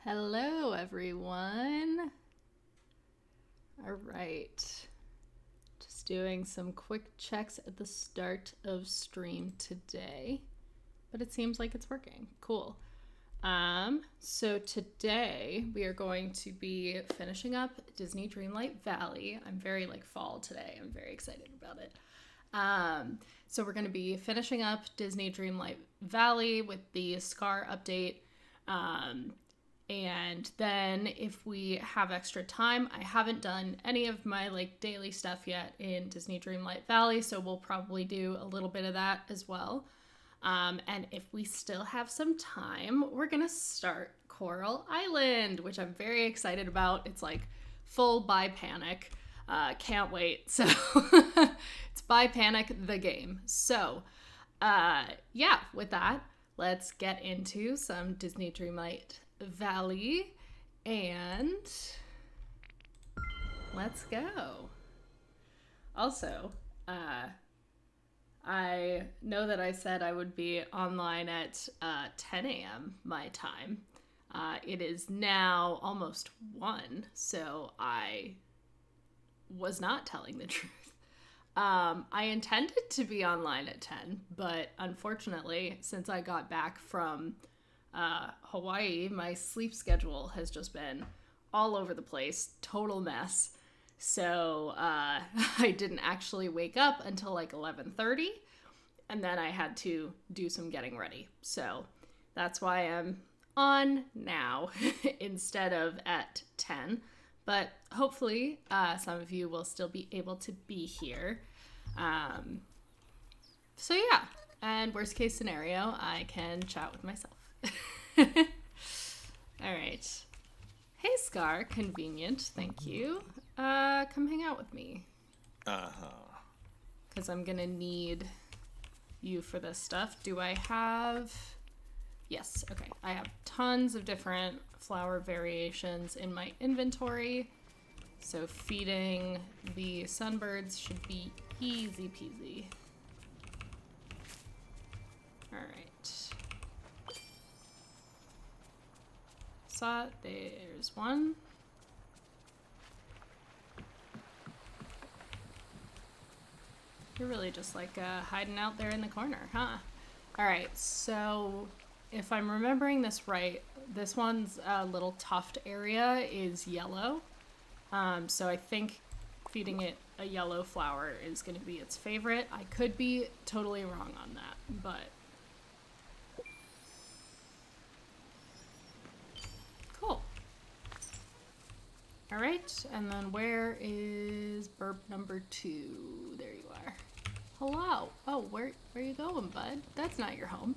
Hello, everyone. All right. Just doing some quick checks at the start of stream today, but it seems like it's working. Cool. So today we are going to be finishing up Disney Dreamlight Valley. I'm very fall today. I'm very excited about it. So we're going to be finishing up Disney Dreamlight Valley with the Scar update. And then if we have extra time, I haven't done any of my daily stuff yet in Disney Dreamlight Valley, so we'll probably do a little bit of that as well. And if we still have some time, we're gonna start Coral Island, which I'm very excited about. It's full Buy Panic. Can't wait. So it's Buy Panic the game. So yeah, with that, let's get into some Disney Dreamlight Valley and let's go. Also, I know that I said I would be online at 10 a.m. my time. It is now almost 1, so I was not telling the truth. I intended to be online at 10, but unfortunately, since I got back from Hawaii, my sleep schedule has just been all over the place, total mess. So I didn't actually wake up until 11:30, and then I had to do some getting ready. So that's why I'm on now instead of at 10. But hopefully some of you will still be able to be here. So yeah, and worst case scenario, I can chat with myself. All right. Hey, Scar. Convenient. Thank you. Come hang out with me. Because I'm going to need you for this stuff. Do I have... Yes. Okay. I have tons of different flower variations in my inventory. So feeding the sunbirds should be easy peasy. All right. There's one. You're really just hiding out there in the corner, huh? All right, so if I'm remembering this right, this one's little tuft area is yellow. So I think feeding it a yellow flower is going to be its favorite. I could be totally wrong on that, but... Cool. All right, and then where is burp number 2? There you are. Hello. Oh, where are you going, bud? That's not your home.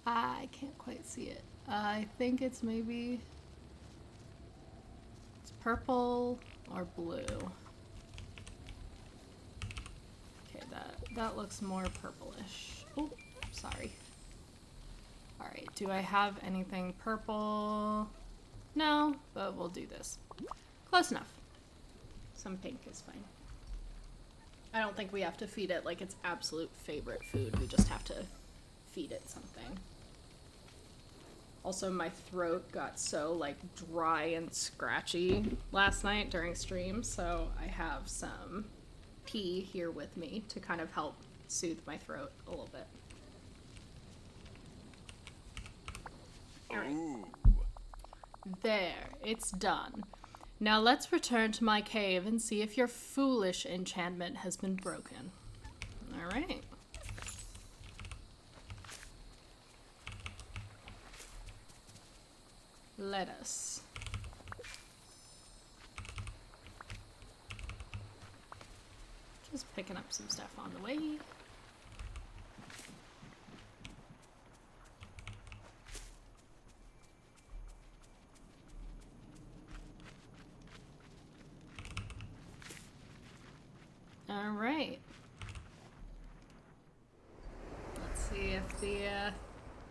I can't quite see it. I think it's maybe... It's purple or blue. Okay, that looks more purplish. Oh, sorry. All right, do I have anything purple? No, but we'll do this. Close enough. Some pink is fine. I don't think we have to feed it its absolute favorite food. We just have to feed it something. Also, my throat got so dry and scratchy last night during stream, so I have some pee here with me to kind of help soothe my throat a little bit. All right. There, it's done. Now let's return to my cave and see if your foolish enchantment has been broken. All right. Let us. Just picking up some stuff on the way. All right. Let's see if the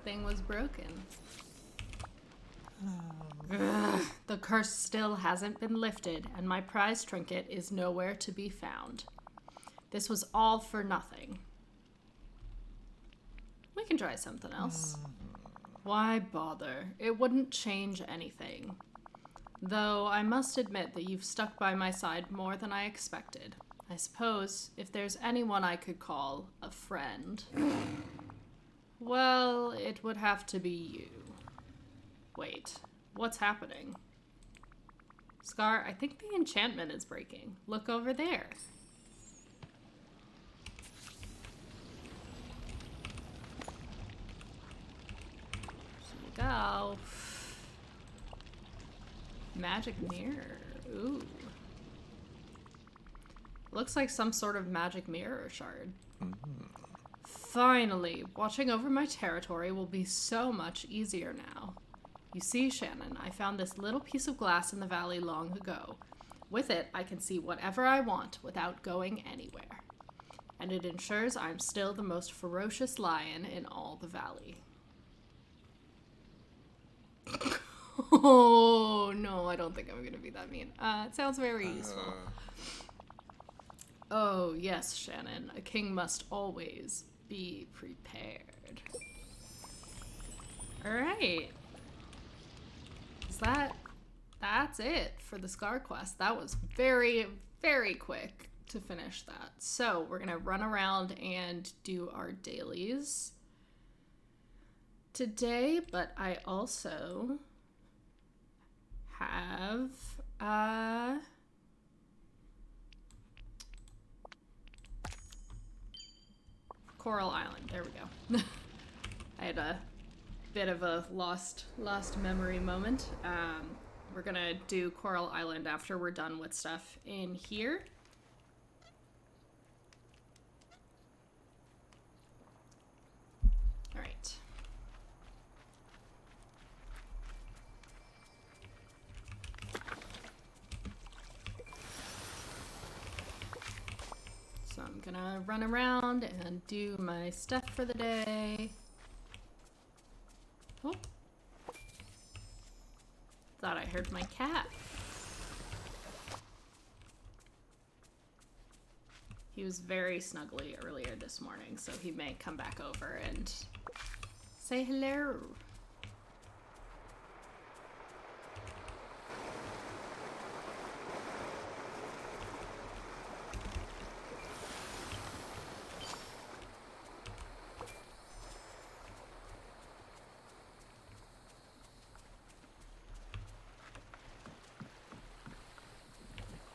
thing was broken. Ugh, the curse still hasn't been lifted, and my prize trinket is nowhere to be found. This was all for nothing. We can try something else. Why bother? It wouldn't change anything. Though I must admit that you've stuck by my side more than I expected. I suppose if there's anyone I could call a friend, well, it would have to be you. Wait, what's happening? Scar, I think the enchantment is breaking. Look over there. Here we go. Magic mirror. Ooh. Looks like some sort of magic mirror shard. Finally, watching over my territory will be so much easier now. You see, Shannon, I found this little piece of glass in the valley long ago. With it, I can see whatever I want without going anywhere. And it ensures I'm still the most ferocious lion in all the valley. Oh, no, I don't think I'm gonna be that mean. It sounds very useful. Oh, yes, Shannon. A king must always be prepared. Alright. That's it for the Scar quest. That was very, very quick to finish that. So we're gonna run around and do our dailies today, but I also have Coral Island. There we go. I had a bit of a lost memory moment. We're gonna do Coral Island after we're done with stuff in here. All right. So I'm gonna run around and do my stuff for the day. Oh. Thought I heard my cat. He was very snuggly earlier this morning, so he may come back over and say hello.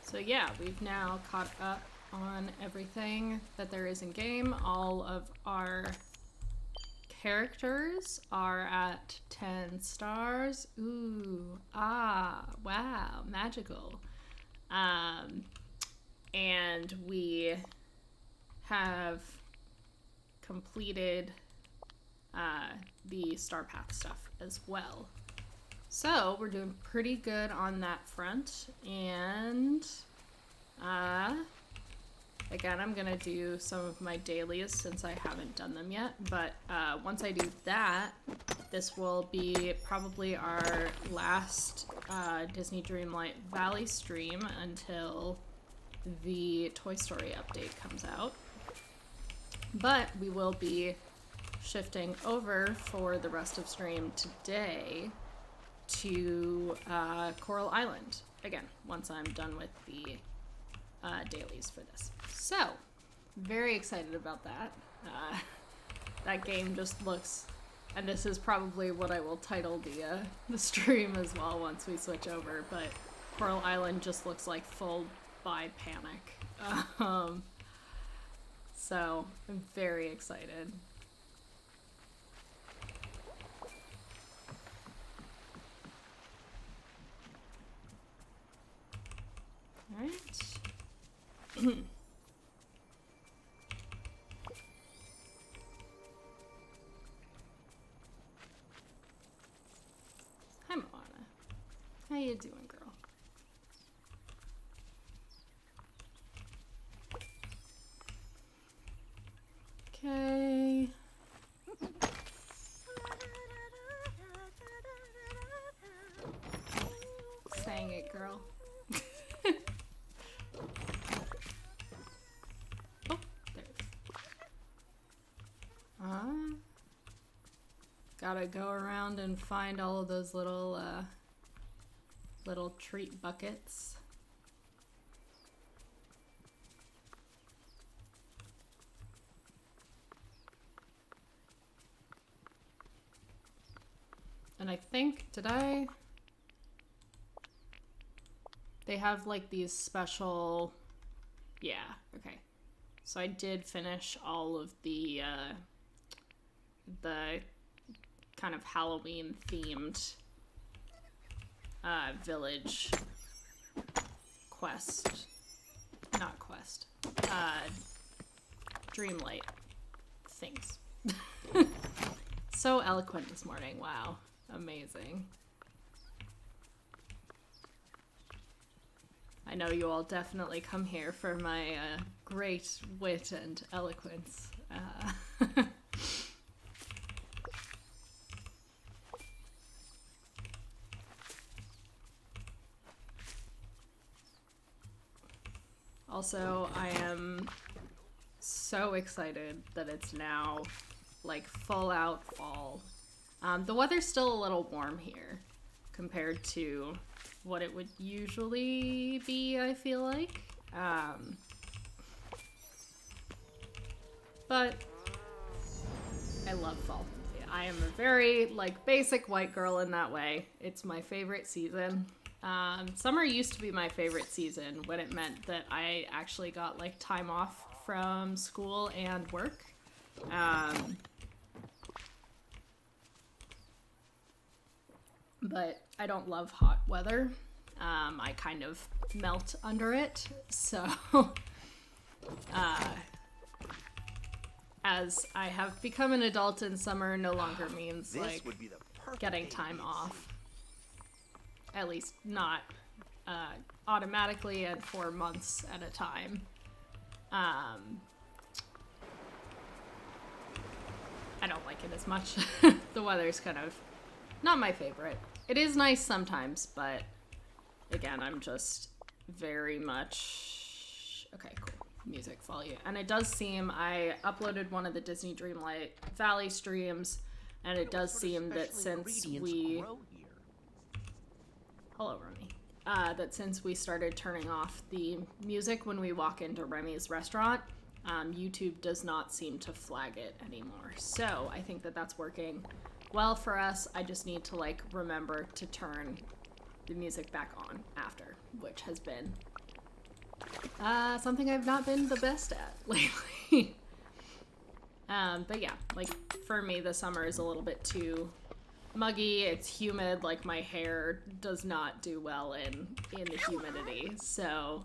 So yeah, we've now caught up on everything that there is in game. All of our characters are at 10 stars. Ooh, ah, wow, magical. And we have completed the Star Path stuff as well. So we're doing pretty good on that front, and again, I'm gonna do some of my dailies since I haven't done them yet, but once I do that, this will be probably our last Disney Dreamlight Valley stream until the Toy Story update comes out. But we will be shifting over for the rest of stream today to Coral Island again once I'm done with the dailies for this. So very excited about that. That game just looks, and this is probably what I will title the stream as well once we switch over, but Coral Island just looks like full buy panic. So I'm very excited. All right. Hi, Moana. How you doing, girl? Okay. Sang it, girl. Gotta go around and find all of those little little treat buckets. And I think, they have like these special, yeah, okay. So I did finish all of the kind of Halloween themed village Dreamlight things. So eloquent this morning, wow. Amazing. I know you all definitely come here for my great wit and eloquence. Also, I am so excited that it's now like full out fall. The weather's still a little warm here compared to what it would usually be, I feel like. But I love fall. I am a very like basic white girl in that way. It's my favorite season. Summer used to be my favorite season when it meant that I actually got like time off from school and work. But I don't love hot weather. I kind of melt under it. So, as I have become an adult and summer no longer means like getting time off. At least not automatically and for months at a time. I don't like it as much. The weather's kind of not my favorite. It is nice sometimes, but again, I'm just very much... Okay, cool. Music volume. And it does seem... I uploaded one of the Disney Dreamlight Valley streams, and it does seem that since we... Hello, Remy. That since we started turning off the music when we walk into Remy's restaurant, YouTube does not seem to flag it anymore. So I think that that's working well for us. I just need to like remember to turn the music back on after, which has been something I've not been the best at lately. But yeah, like for me, the summer is a little bit too muggy. It's humid. Like my hair does not do well in the humidity. So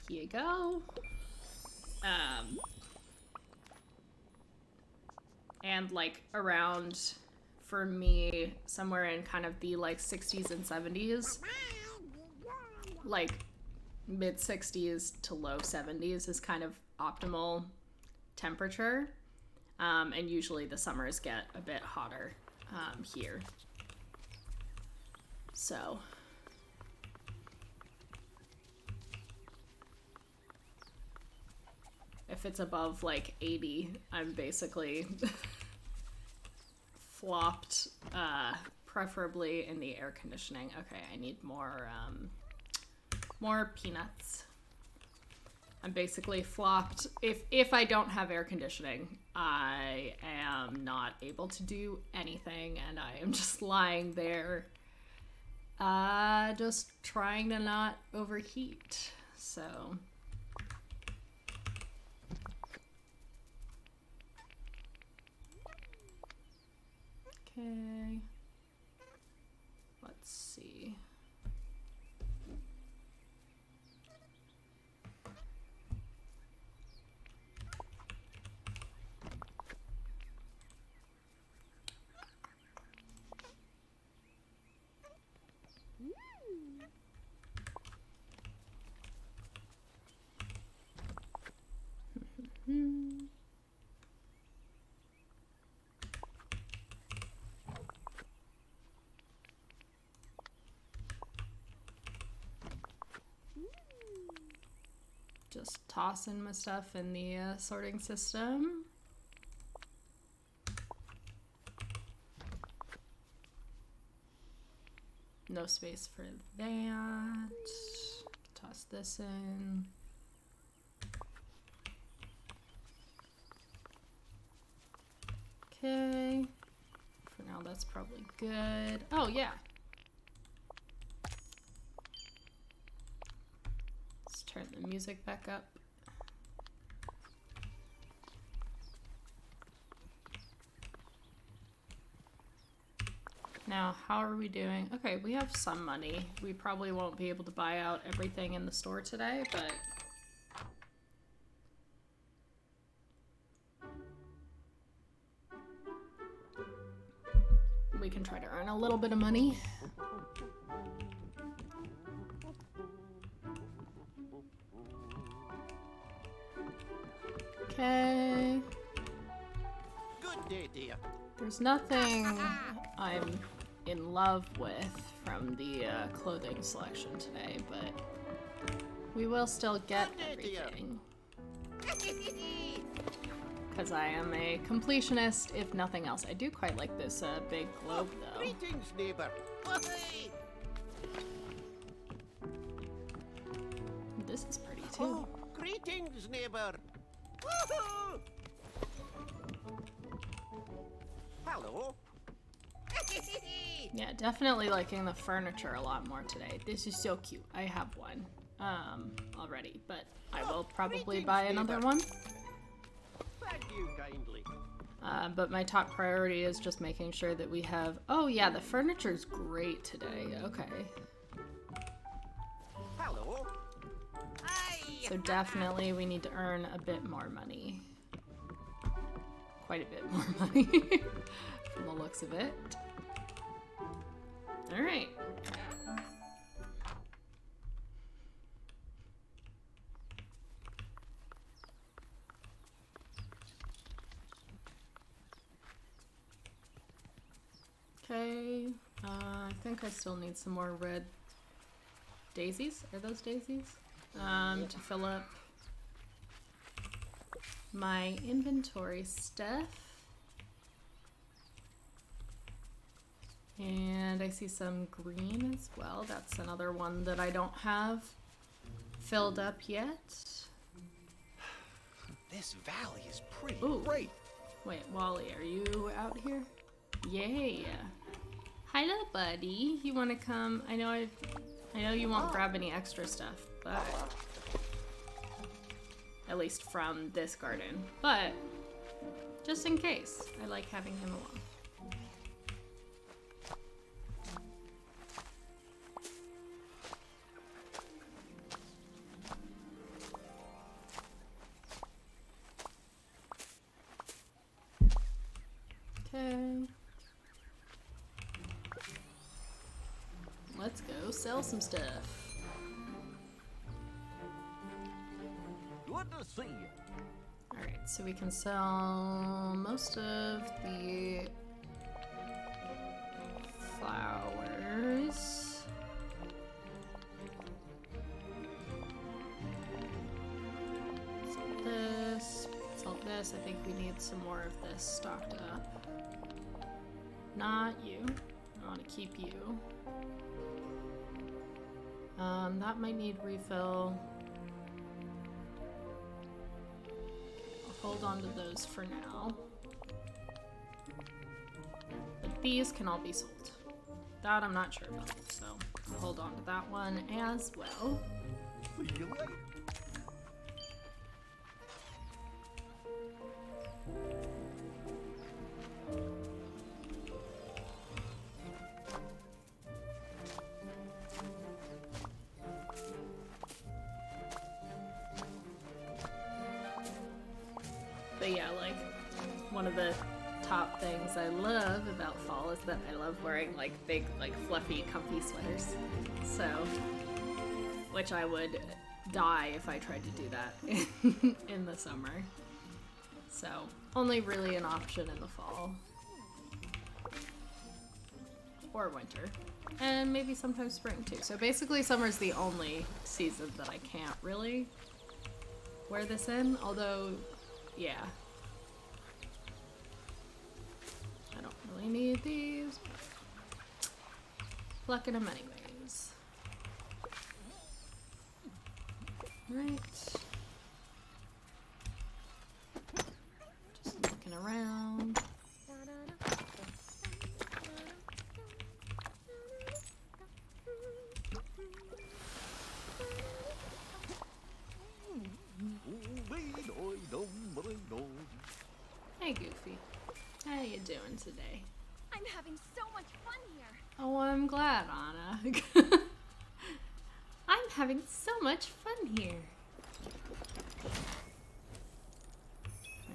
here you go. And like around, for me, somewhere in kind of the like 60s and 70s, like mid 60s to low 70s is kind of optimal temperature. And usually the summers get a bit hotter here. So if it's above like 80, I'm basically flopped, preferably in the air conditioning. Okay, I need more peanuts. I'm basically flopped. If I don't have air conditioning, I am not able to do anything, and I am just lying there, just trying to not overheat. So okay, let's see. Just tossing my stuff in the sorting system. No space for that. Toss this in. Okay. For now, that's probably good. Oh, yeah. Let's turn the music back up. Now, how are we doing? Okay, we have some money. We probably won't be able to buy out everything in the store today, but... we can try to earn a little bit of money. Okay. Good day, dear. There's nothing I'm in love with from the clothing selection today, but we will still get everything. Because I am a completionist, if nothing else. I do quite like this big globe, though. Greetings, neighbor. This is pretty, too. Oh, greetings, neighbor. Woohoo! Hello. Yeah, definitely liking the furniture a lot more today. This is so cute. I have one already, but I will probably buy another one. Thank you kindly. But my top priority is just making sure that we have... oh yeah, the furniture's great today. Okay. Hello. So definitely we need to earn a bit more money. Quite a bit more money from the looks of it. Alright. Okay, I think I still need some more red daisies. Are those daisies? To fill up my inventory stuff. And I see some green as well. That's another one that I don't have filled up yet. This valley is pretty Ooh. great. Wait, Wally, are you out here? Yay. Hello, buddy. You want to come? I know you won't grab any extra stuff, but at least from this garden. But just in case, I like having him along. Okay. Let's go sell some stuff. Good to see you. Alright, so we can sell most of the flowers. Sell this. I think we need some more of this stocked up. Not you. I want to keep you. That might need refill. I'll hold on to those for now. But these can all be sold. That I'm not sure about, so I'll hold on to that one as well. See you later. But yeah, like, one of the top things I love about fall is that I love wearing, like, big, like, fluffy, comfy sweaters. So, which I would die if I tried to do that in the summer. So, only really an option in the fall. Or winter. And maybe sometimes spring, too. So basically, summer's the only season that I can't really wear this in, although... yeah. I don't really need these. Plucking them anyways. Right. Just looking around. Hey, Goofy. How you doing today? I'm having so much fun here. Oh, I'm glad, Anna. I'm having so much fun here.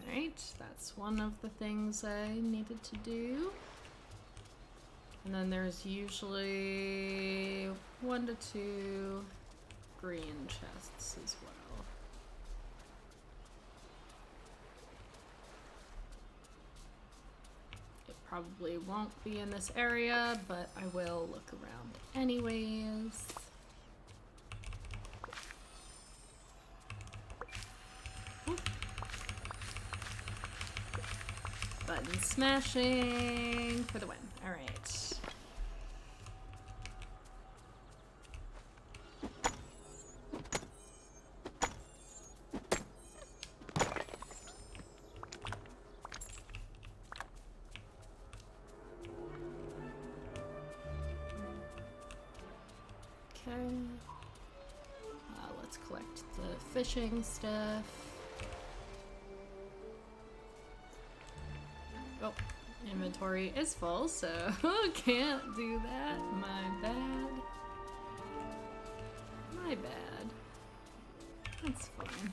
Alright, that's one of the things I needed to do. And then there's usually 1 to 2 green chests as well. It probably won't be in this area, but I will look around anyways. Button smashing for the win. Alright. Okay. Let's collect the fishing stuff. Oh, inventory is full, so can't do that. My bad. My bad. That's fine.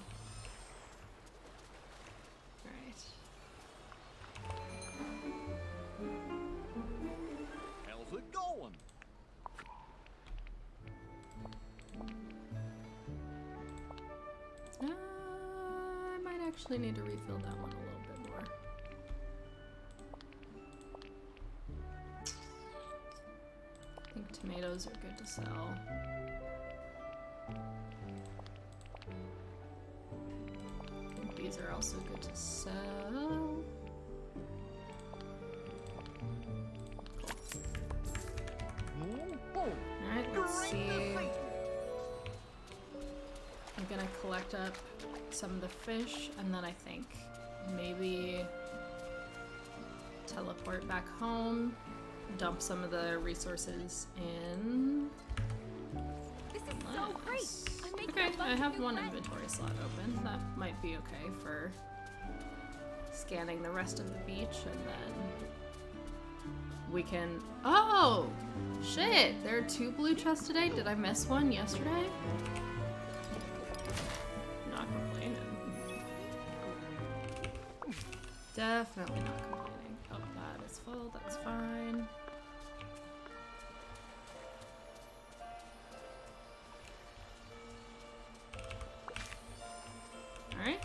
Alright. How's it going? I might actually need to refill that one a little bit more. I think tomatoes are good to sell. I think these are also good to sell. Alright, let's see. I'm gonna collect up some of the fish and then I think maybe teleport back home, dump some of the resources in. This is so great. I'm making Okay, a bunch I of have new one friends. inventory slot open. That might be okay for scanning the rest of the beach and then we can... Oh! Shit! There are 2 blue chests today? Did I miss one yesterday? Not complaining. Definitely not complaining. Oh, that is full. That's fine. Alright.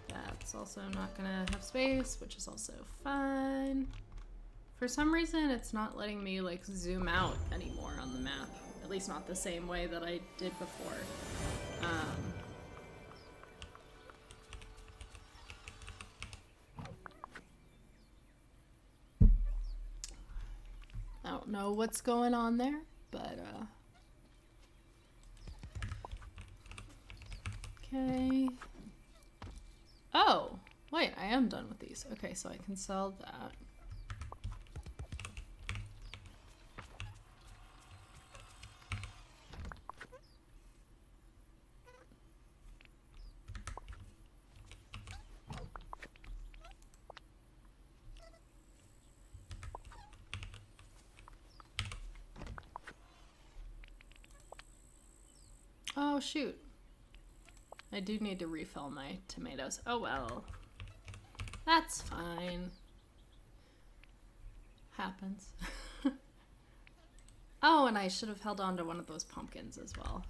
That's also not gonna have space, which is also fine. For some reason, it's not letting me, like, zoom out anymore on the map. At least not the same way that I did before. I don't know what's going on there, but, okay. Oh! Wait, I am done with these. Okay, so I can sell that. Oh, shoot. I do need to refill my tomatoes. Oh well. That's fine. Happens. Oh, and I should have held on to one of those pumpkins as well.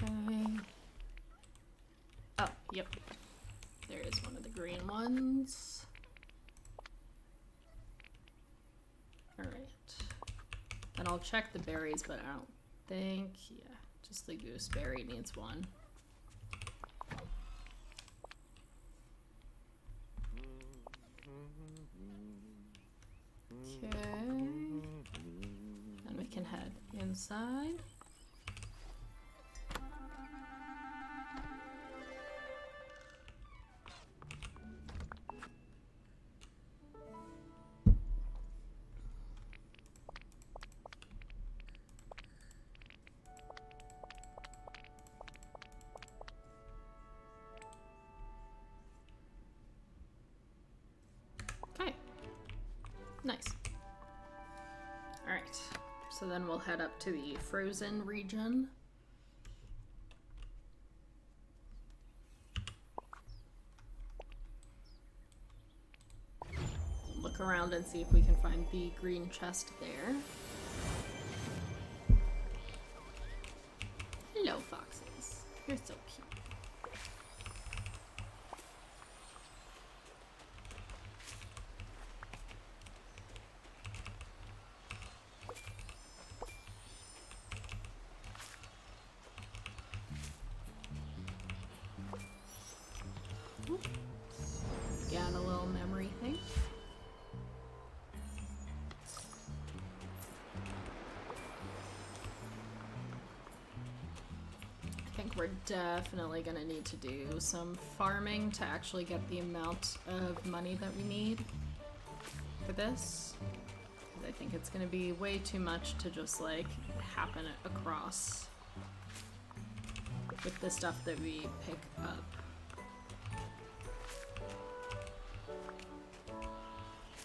Okay. Oh, yep. There is one of the green ones. Alright. And I'll check the berries, but I don't think, yeah, just the gooseberry needs one. Okay. And we can head inside. Okay. Nice. Alright. So then we'll head up to the frozen region. Look around and see if we can find the green chest there. Hello, foxes. You're so cute. Got a little memory thing. I think we're definitely gonna need to do some farming to actually get the amount of money that we need for this. 'Cause I think it's gonna be way too much to just like happen across with the stuff that we pick up.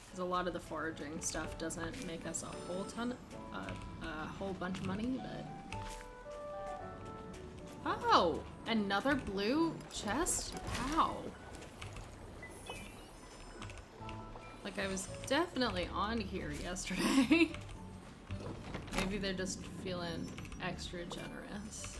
Because a lot of the foraging stuff doesn't make us a whole bunch of money, but... Oh! Another blue chest? How? Like, I was definitely on here yesterday. Maybe they're just feeling extra generous.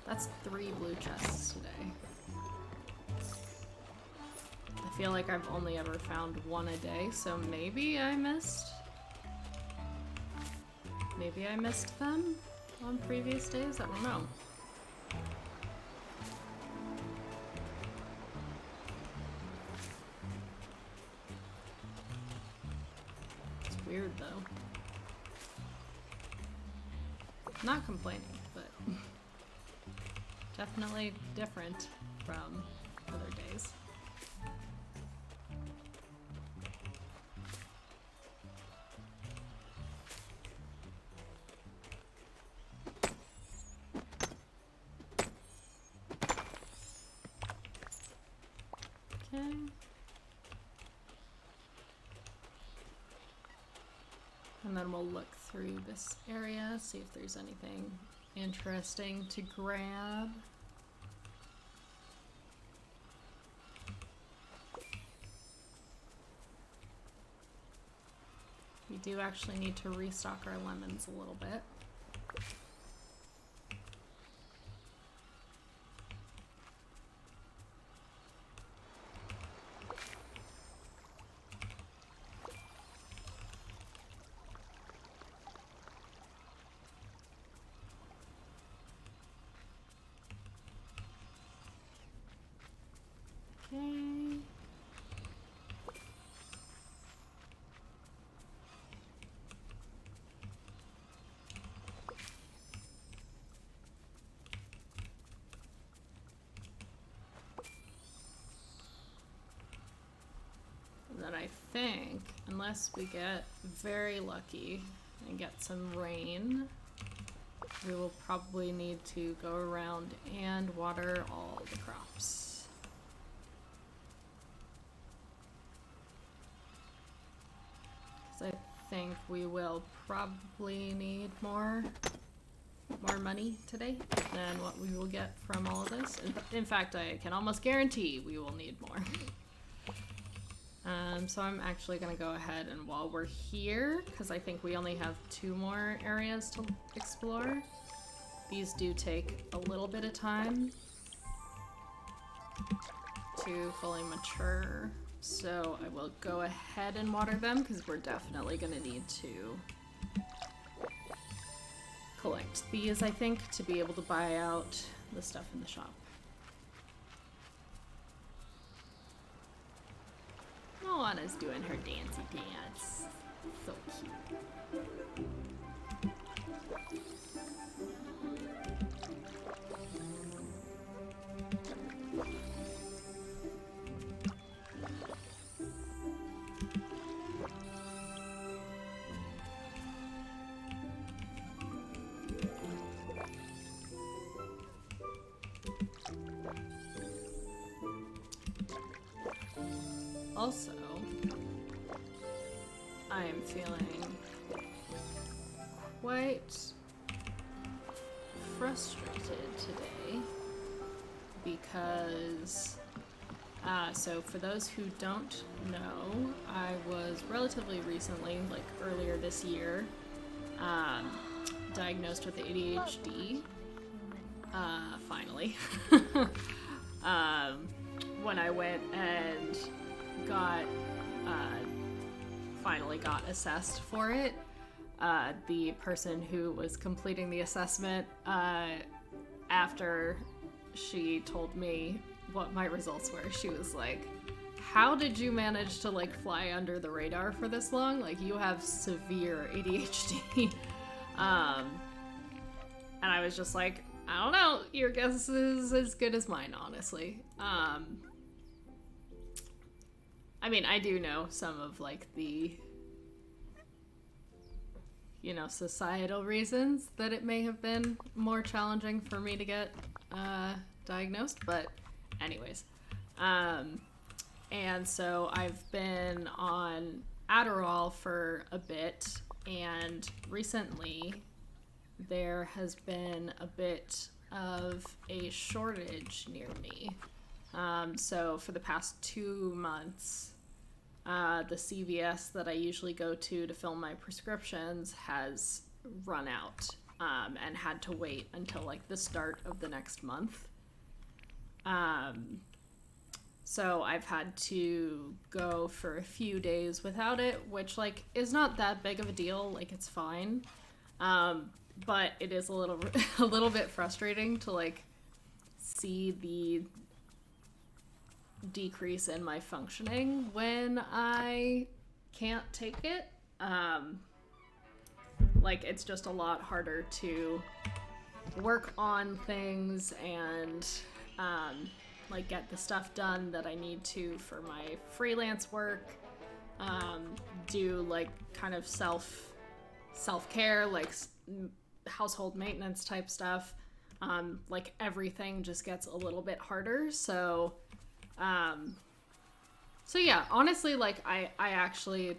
That's 3 blue chests today. I feel like I've only ever found one a day, so maybe I missed... Maybe I missed them on previous days? I don't know. It's weird, though. Not complaining, but... Definitely different from other days. Okay. And then we'll look through this area, see if there's anything interesting to grab. We do actually need to restock our lemons a little bit. Okay. And then I think, unless we get very lucky and get some rain, we will probably need to go around and water all the crops. I think we will probably need more money today than what we will get from all of this. In fact, I can almost guarantee we will need more. So I'm actually going to go ahead and while we're here, because I think we only have 2 more areas to explore. These do take a little bit of time. to fully mature, so I will go ahead and water them because we're definitely going to need to collect these, I think, to be able to buy out the stuff in the shop. Moana's doing her dancey dance. So cute. Also, I am feeling quite frustrated today because, so for those who don't know, I was relatively recently, like earlier this year, diagnosed with ADHD, finally. When I went and finally got assessed for it. The person who was completing the assessment, after she told me what my results were, she was like, how did you manage to like fly under the radar for this long? Like, you have severe ADHD. And I was just like, I don't know, your guess is as good as mine, honestly. I mean, I do know some of, like, the, you know, societal reasons that it may have been more challenging for me to get diagnosed, but anyways. And so I've been on Adderall for a bit, and recently there has been a bit of a shortage near me. So for the past 2 months, the CVS that I usually go to fill my prescriptions has run out, and had to wait until like the start of the next month. So I've had to go for a few days without it, which like is not that big of a deal. Like, it's fine. But it is a little bit frustrating to like see the decrease in my functioning when I can't take it. Like, it's just a lot harder to work on things and like get the stuff done that I need to for my freelance work, do like kind of self-care, like household maintenance type stuff. Like, everything just gets a little bit harder. So yeah, honestly, like, I actually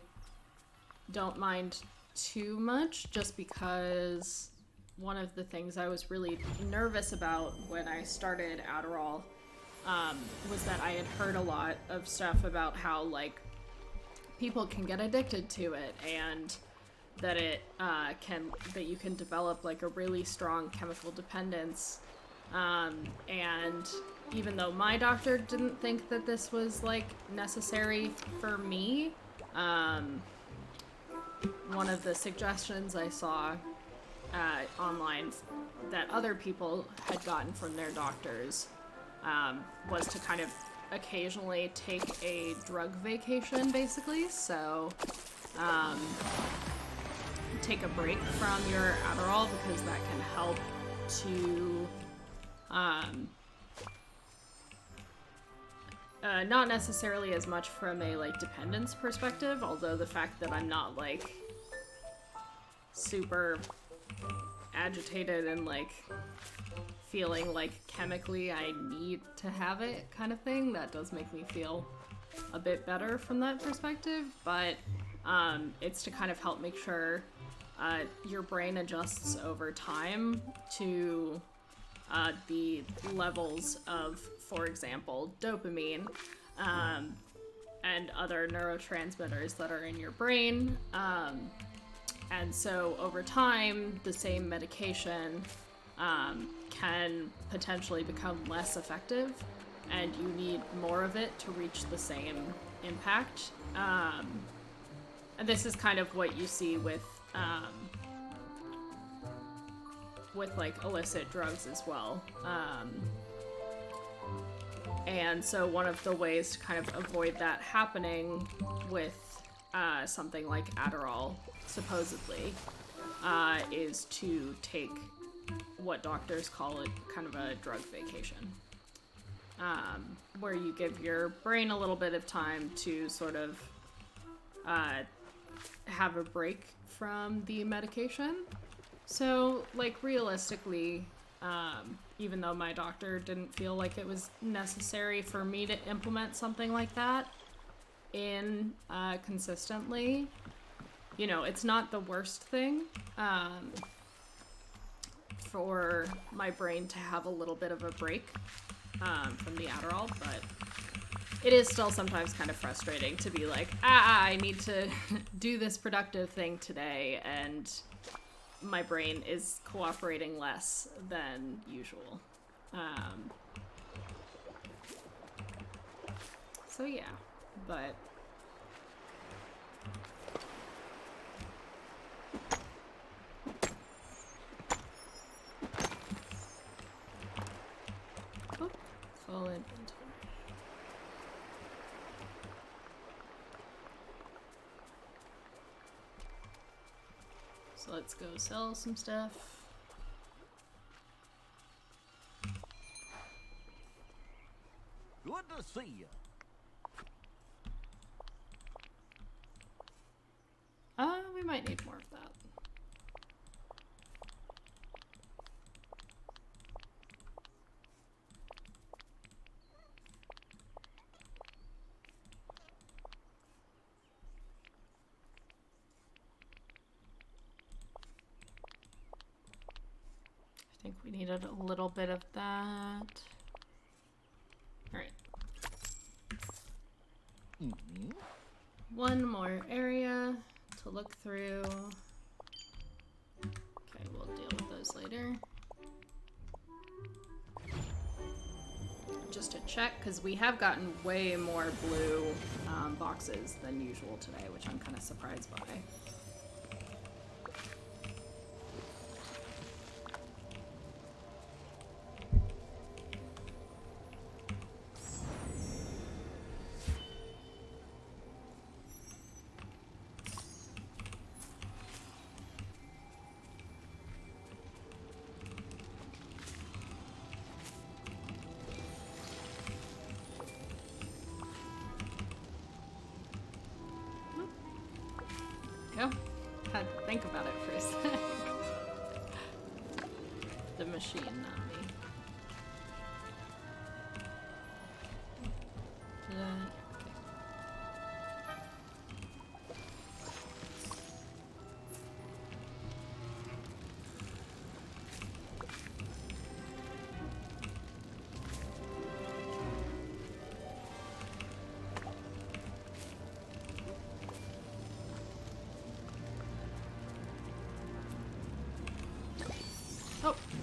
don't mind too much, just because one of the things I was really nervous about when I started Adderall was that I had heard a lot of stuff about how, like, people can get addicted to it, and that that you can develop, like, a really strong chemical dependence. And even though my doctor didn't think that this was, like, necessary for me, one of the suggestions I saw online that other people had gotten from their doctors was to kind of occasionally take a drug vacation, basically. So take a break from your Adderall, because that can help to not necessarily as much from a like dependence perspective, although the fact that I'm not like super agitated and like feeling like chemically I need to have it kind of thing, that does make me feel a bit better from that perspective. But it's to kind of help make sure your brain adjusts over time to the levels of, for example, dopamine and other neurotransmitters that are in your brain. And so over time, the same medication can potentially become less effective. and you need more of it to reach the same impact. And this is kind of what you see with like illicit drugs as well. And so one of the ways to kind of avoid that happening with something like Adderall, supposedly, is to take what doctors call it kind of a drug vacation. Where you give your brain a little bit of time to sort of have a break from the medication. So, like, realistically, even though my doctor didn't feel like it was necessary for me to implement something like that in consistently, you know, it's not the worst thing for my brain to have a little bit of a break from the Adderall, but it is still sometimes kind of frustrating to be like, I need to do this productive thing today, and my brain is cooperating less than usual. So yeah, but full inventory. So let's go sell some stuff. Good to see you. We might need more of that. I think we needed a little bit of that. All right. Mm-hmm. One more area to look through. Okay, we'll deal with those later. Just to check, because we have gotten way more blue boxes than usual today, which I'm kind of surprised by. Had to think about it for a second. The machine, not me. Did I?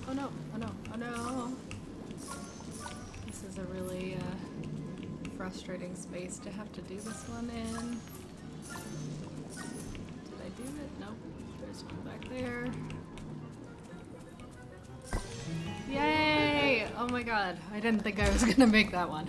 Oh no, oh no, oh no. This is a really frustrating space to have to do this one in. Did I do it? Nope. There's one back there. Yay! Oh my god, I didn't think I was gonna make that one.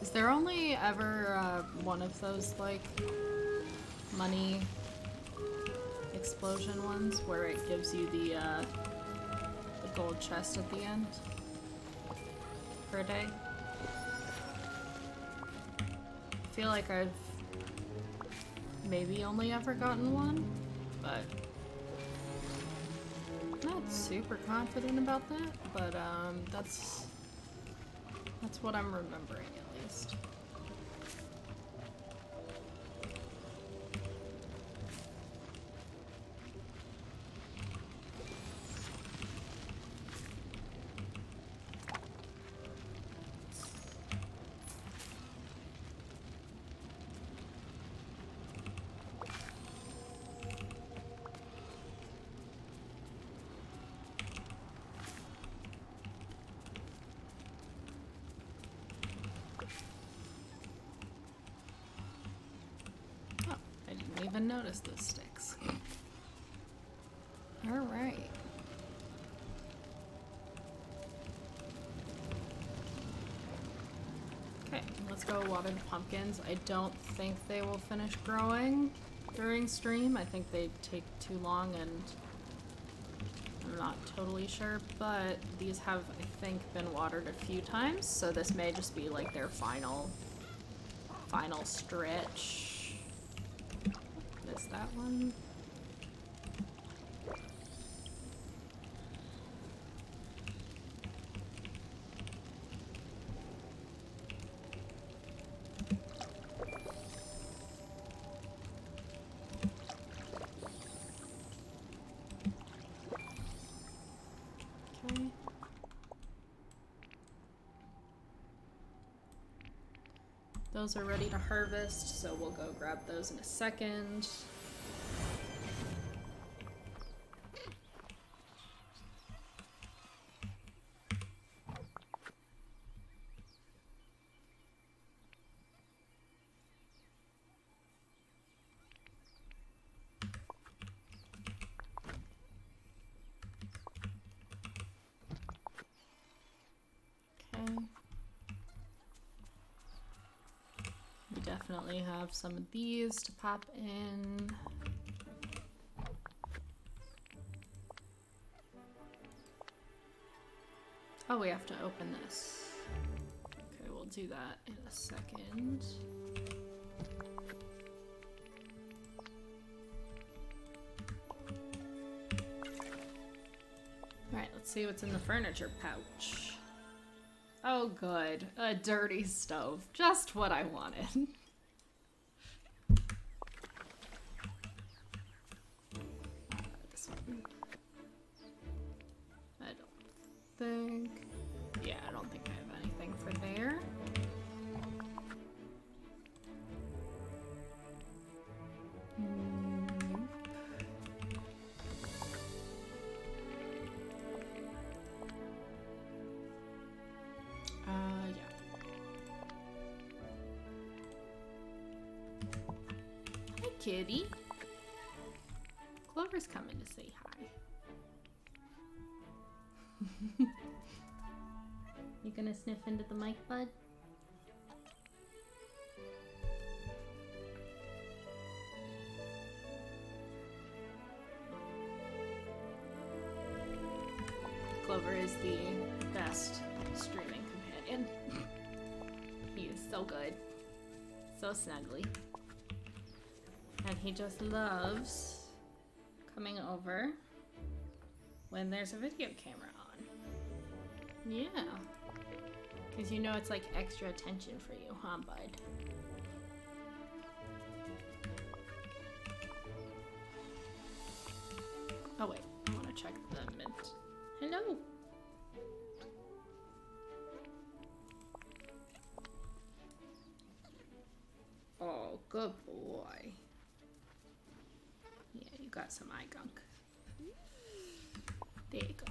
Is there only ever one of those, like, money explosion ones where it gives you the gold chest at the end per day. I feel like I've maybe only ever gotten one, but I'm not super confident about that, but that's what I'm remembering at least. Even notice those sticks. All right. Okay, let's go water the pumpkins. I don't think they will finish growing during stream. I think they take too long, and I'm not totally sure, but these have, I think, been watered a few times, so this may just be like their final stretch. That one. Okay. Those are ready to harvest, so we'll go grab those in a second. Definitely have some of these to pop in. Oh, we have to open this. Okay, we'll do that in a second. Alright, let's see what's in the furniture pouch. Oh good, a dirty stove. Just what I wanted. This one. I don't think... Yeah, I don't think I have anything for there. Kitty. Clover's coming to say hi. You gonna sniff into the mic, bud? Clover is the best streaming companion. He is so good. So snuggly. And he just loves coming over when there's a video camera on. Yeah. Because you know it's like extra attention for you, huh, bud? Oh wait, I want to check the mint. Hello! Oh, good boy. Yeah, you got some eye gunk. There you go.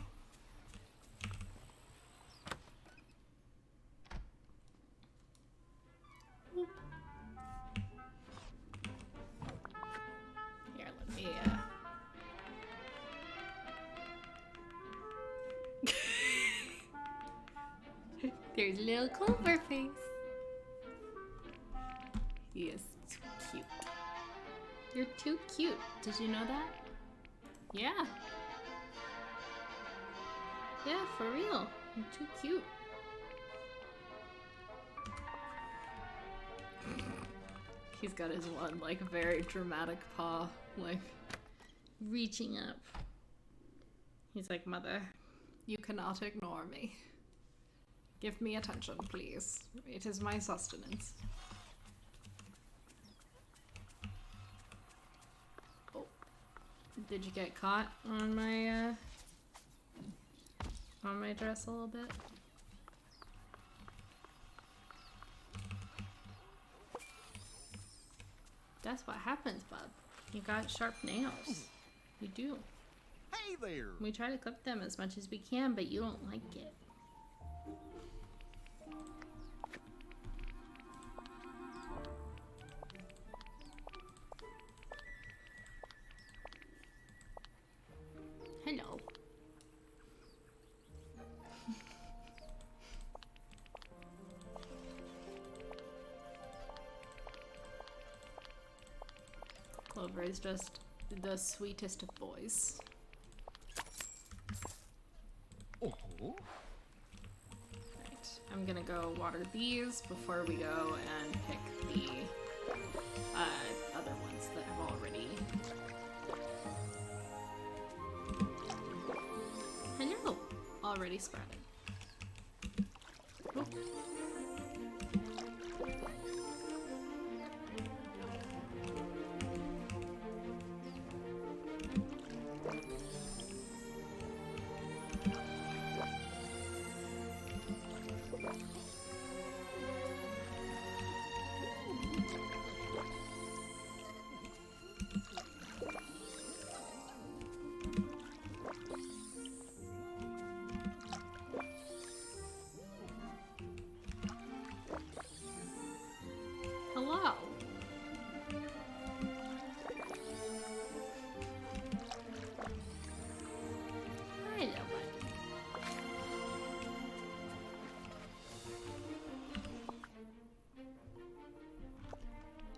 Whoop. Here, let me, There's little Clover face. He is too cute. You're too cute. Did you know that? Yeah. Yeah, for real. You're too cute. He's got his one, like, very dramatic paw, like, reaching up. He's like, Mother, you cannot ignore me. Give me attention, please. It is my sustenance. Oh. Did you get caught on my dress a little bit? That's what happens, bub. You got sharp nails. You do. Hey there! We try to clip them as much as we can, but you don't like it. Hello. Clover is just the sweetest of boys. Oh. Right. I'm gonna go water these before we go and pick the other ones that have already. Hello! Already sprouted. Oh. Hello. Hello, buddy.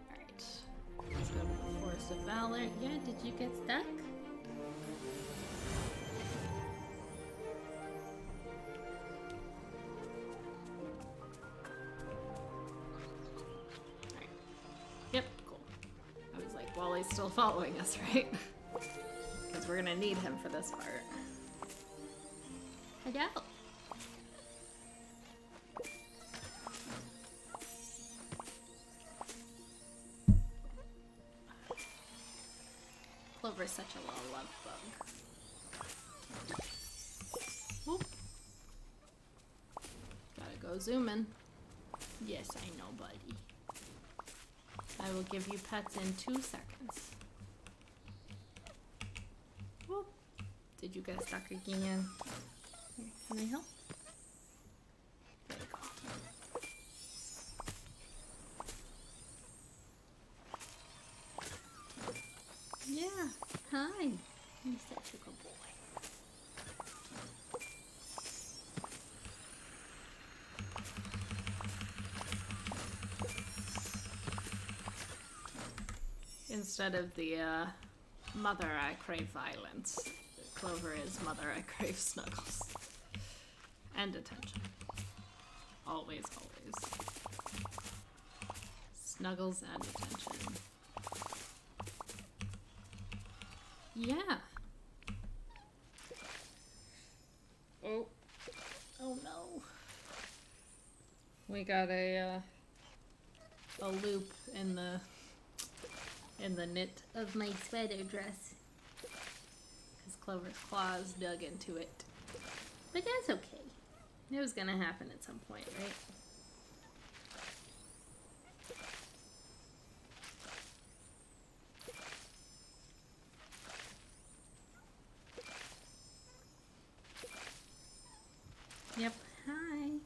Alright. Let's go to the Forest of Valor. Yeah, did you get stuck? Yep, cool. I was like, Wally's still following us, right? Because we're gonna need him for this part. Hello. Clover's such a little love bug. Whoop. Gotta go zooming. Yes, I know, buddy. I will give you pets in 2 seconds. Whoop. Did you get stuck again? Here, can I help? There you go. Yeah. Hi. You're such a good boy. Instead of the mother, I crave violence. Clover is mother, I crave snuggles. And attention. Always, always. Snuggles and attention. Yeah. Oh. Oh no. We got a loop in the knit of my sweater dress. Because Clover's claws dug into it. But that's okay. It was gonna happen at some point, right? Yep. Hi.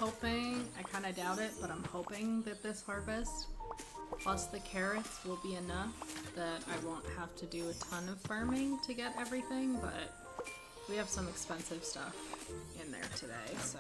hoping, I kind of doubt it, but I'm hoping that this harvest plus the carrots will be enough that I won't have to do a ton of farming to get everything, but we have some expensive stuff in there today, so.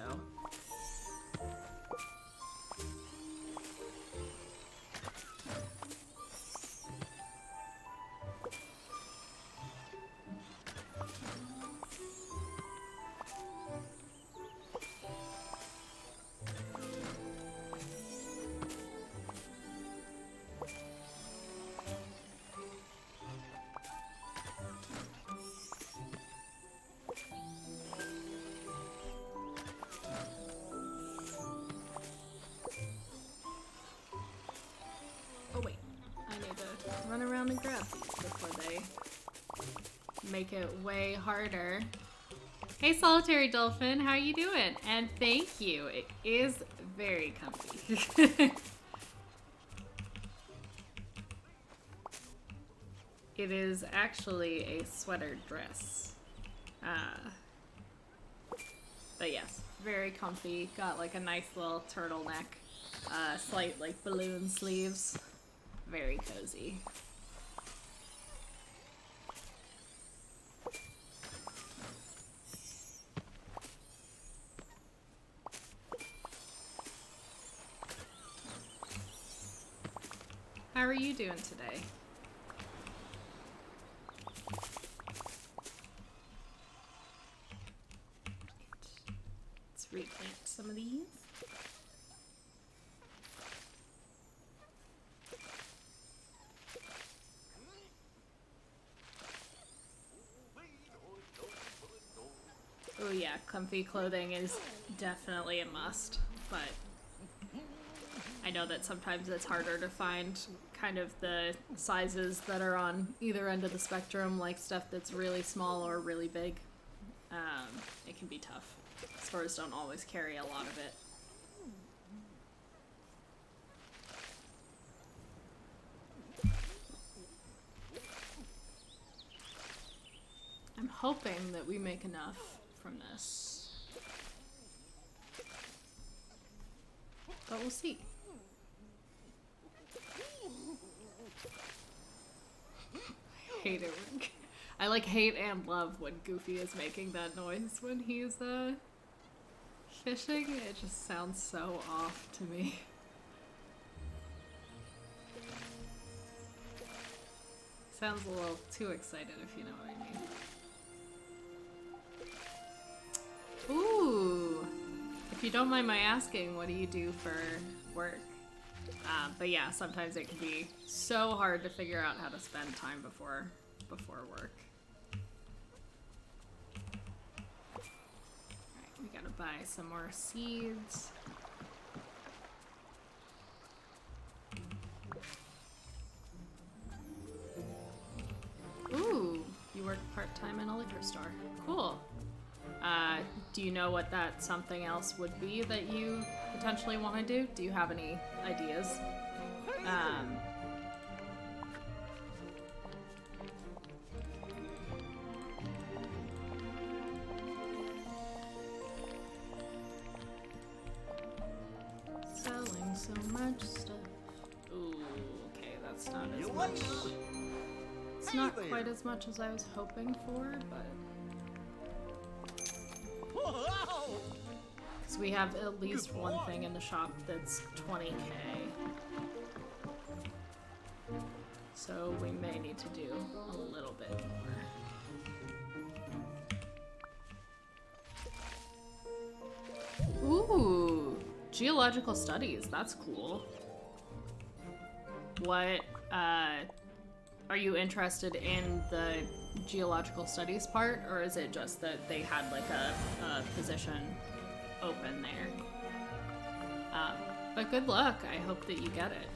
Run around and grab these before they make it way harder. Hey Solitary Dolphin, how you doing? And thank you. It is very comfy. It is actually a sweater dress. But yes, very comfy. Got like a nice little turtleneck. Slight like balloon sleeves. Very cozy. How are you doing today? Let's replant some of these. Oh yeah, comfy clothing is definitely a must, but I know that sometimes it's harder to find kind of the sizes that are on either end of the spectrum, like stuff that's really small or really big. It can be tough. Stores don't always carry a lot of it. I'm hoping that we make enough from this. But we'll see. Hate it when, I like hate and love when Goofy is making that noise when he's fishing. It just sounds so off to me. Sounds a little too excited, if you know what I mean. Ooh! If you don't mind my asking, what do you do for work? But yeah, sometimes it can be so hard to figure out how to spend time before work. Alright, we gotta buy some more seeds. Ooh, you work part-time in a liquor store. Cool. Do you know what that something else would be that you potentially want to do? Do you have any ideas? Selling so much stuff. Ooh, okay, that's not as much. It's not quite as much as I was hoping for, but... Because we have at least one thing in the shop that's 20k. So we may need to do a little bit more. Ooh, geological studies, that's cool. What, are you interested in the geological studies part, or is it just that they had like a position open there? But good luck. I hope that you get it.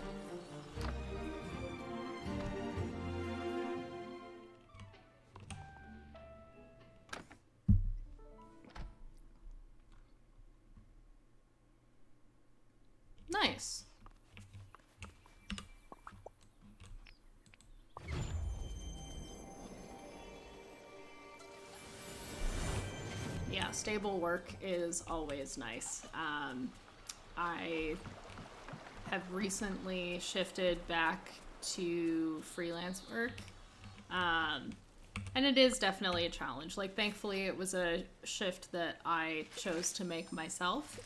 Nice. Yeah, stable work is always nice. I have recently shifted back to freelance work. And it is definitely a challenge. Like, thankfully, it was a shift that I chose to make myself,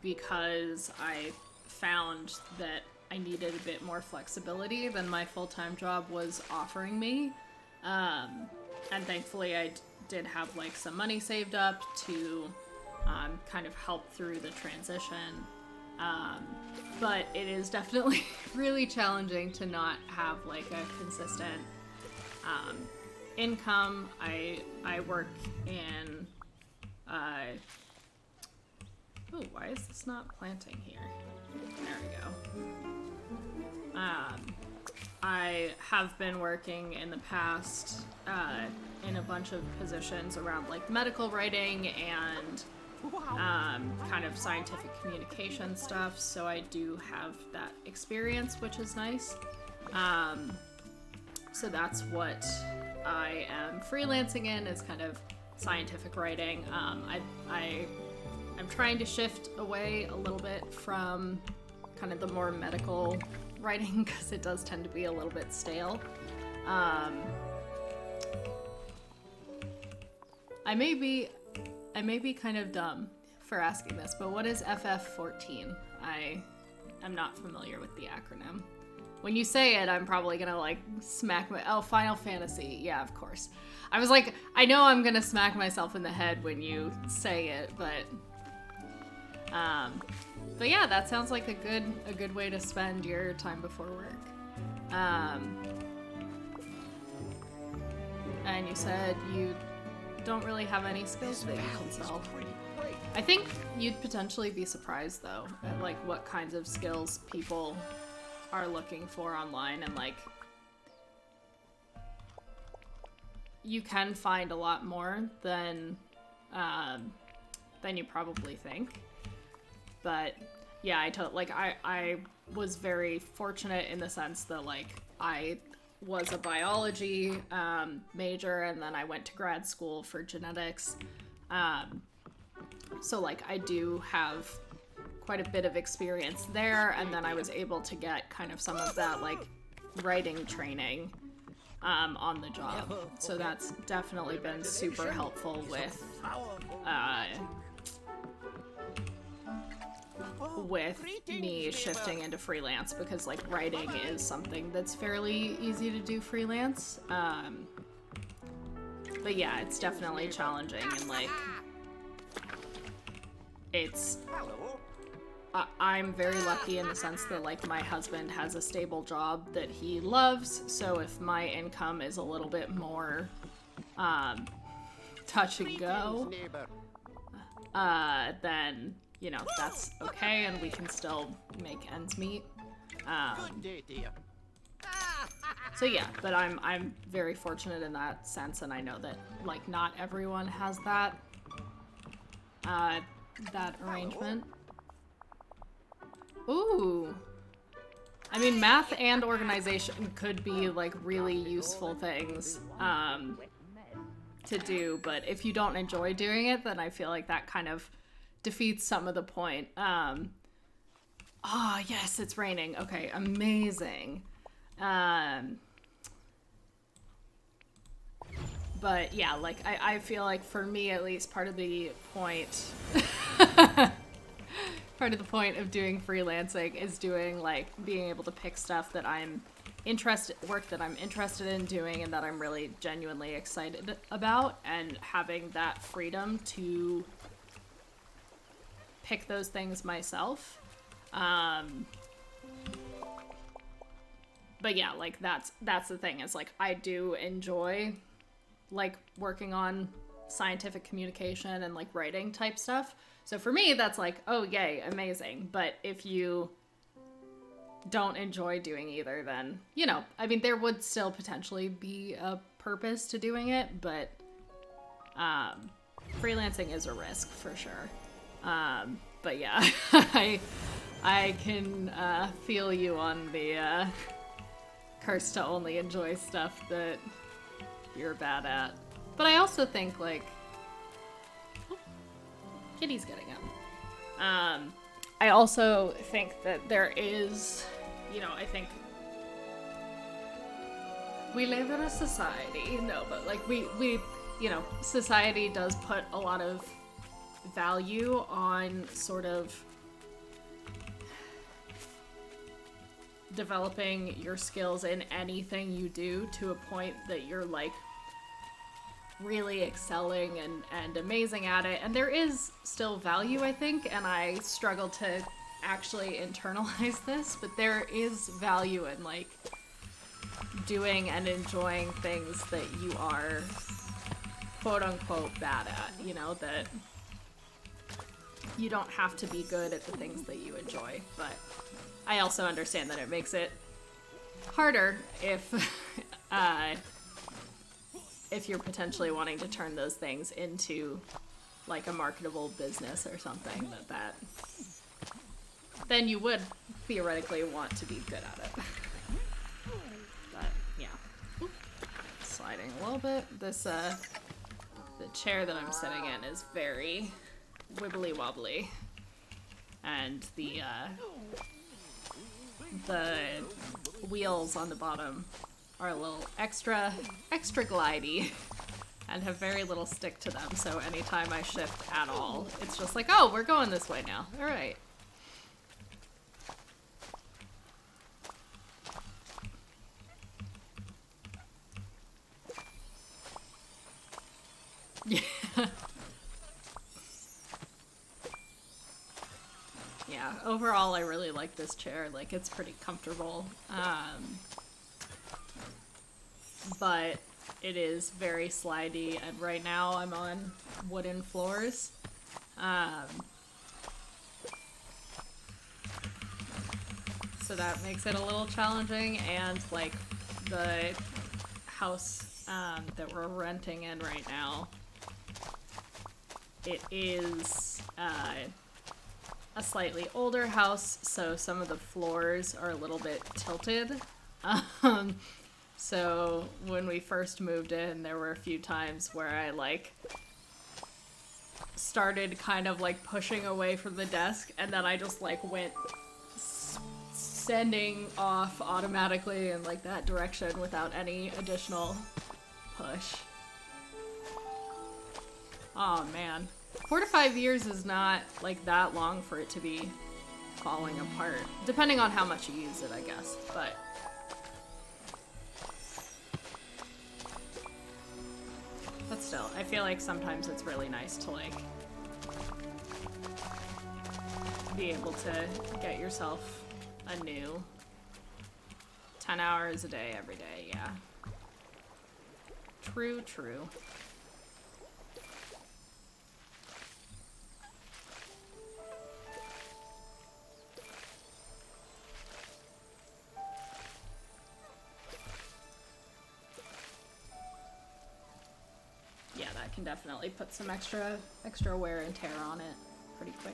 because I found that I needed a bit more flexibility than my full-time job was offering me. And thankfully, I did have, like, some money saved up to kind of help through the transition. But it is definitely really challenging to not have, like, a consistent income. I work in oh, why is this not planting here? There we go. I have been working in the past in a bunch of positions around like medical writing and kind of scientific communication stuff, so I do have that experience, which is nice. So that's what I am freelancing in, is kind of scientific writing. I'm trying to shift away a little bit from kind of the more medical writing, because it does tend to be a little bit stale. I may be kind of dumb for asking this, but what is FF14? I'm not familiar with the acronym. When you say it, I'm probably gonna like smack Final Fantasy. Yeah, of course. I was like, I know I'm gonna smack myself in the head when you say it, but yeah, that sounds like a good way to spend your time before work. And you said you don't really have any skills that you can sell. I think you'd potentially be surprised though at like what kinds of skills people are looking for online, and like you can find a lot more than you probably think. But yeah, I was very fortunate in the sense that like I was a biology major, and then I went to grad school for genetics. So like I do have quite a bit of experience there, and then I was able to get kind of some of that like writing training on the job. So that's definitely been super helpful with me shifting into freelance, because like writing is something that's fairly easy to do freelance. But yeah, it's definitely challenging, and like I'm very lucky in the sense that like my husband has a stable job that he loves, so if my income is a little bit more touch and go, then you know, that's okay, and we can still make ends meet. So yeah, but I'm very fortunate in that sense, and I know that like not everyone has that arrangement. Ooh. I mean, math and organization could be like really useful things to do, but if you don't enjoy doing it, then I feel like that kind of defeats some of the point. Oh, yes, it's raining. Okay, amazing. But yeah, like I feel like for me at least, part of the point of doing freelancing is doing like being able to pick stuff that work that I'm interested in doing and that I'm really genuinely excited about, and having that freedom to pick those things myself. But yeah, like that's the thing, is like I do enjoy like working on scientific communication and like writing type stuff. So for me, that's like, oh yay, amazing. But if you don't enjoy doing either, then, you know, I mean, there would still potentially be a purpose to doing it, but freelancing is a risk for sure. But yeah, I can feel you on the curse to only enjoy stuff that you're bad at. But I also think like Kitty's getting up. I also think that there is, I think we live in a society, but like we, society does put a lot of value on sort of developing your skills in anything you do to a point that you're like really excelling and amazing at it. And there is still value, I think, and I struggle to actually internalize this, but there is value in like doing and enjoying things that you are quote unquote bad at, that you don't have to be good at the things that you enjoy. But I also understand that it makes it harder if you're potentially wanting to turn those things into like a marketable business or something, that then you would theoretically want to be good at it. But yeah. Oop. Sliding a little bit. This the chair that I'm sitting in is very wibbly wobbly, and the wheels on the bottom are a little extra glidey and have very little stick to them, so anytime I shift at all, it's just like, oh, we're going this way now. All right. Yeah. Yeah, overall I really like this chair. Like, it's pretty comfortable. But it is very slidey, and right now I'm on wooden floors. So that makes it a little challenging, and like the house that we're renting in right now, it is a slightly older house, so some of the floors are a little bit tilted. So when we first moved in, there were a few times where I like started kind of like pushing away from the desk, and then I just like went sending off automatically in like that direction without any additional push. Oh man. 4 to 5 years is not like that long for it to be falling apart. Depending on how much you use it, I guess, but still, I feel like sometimes it's really nice to like be able to get yourself a new 10 hours a day every day, yeah. True, true. Yeah, that can definitely put some extra wear and tear on it pretty quick.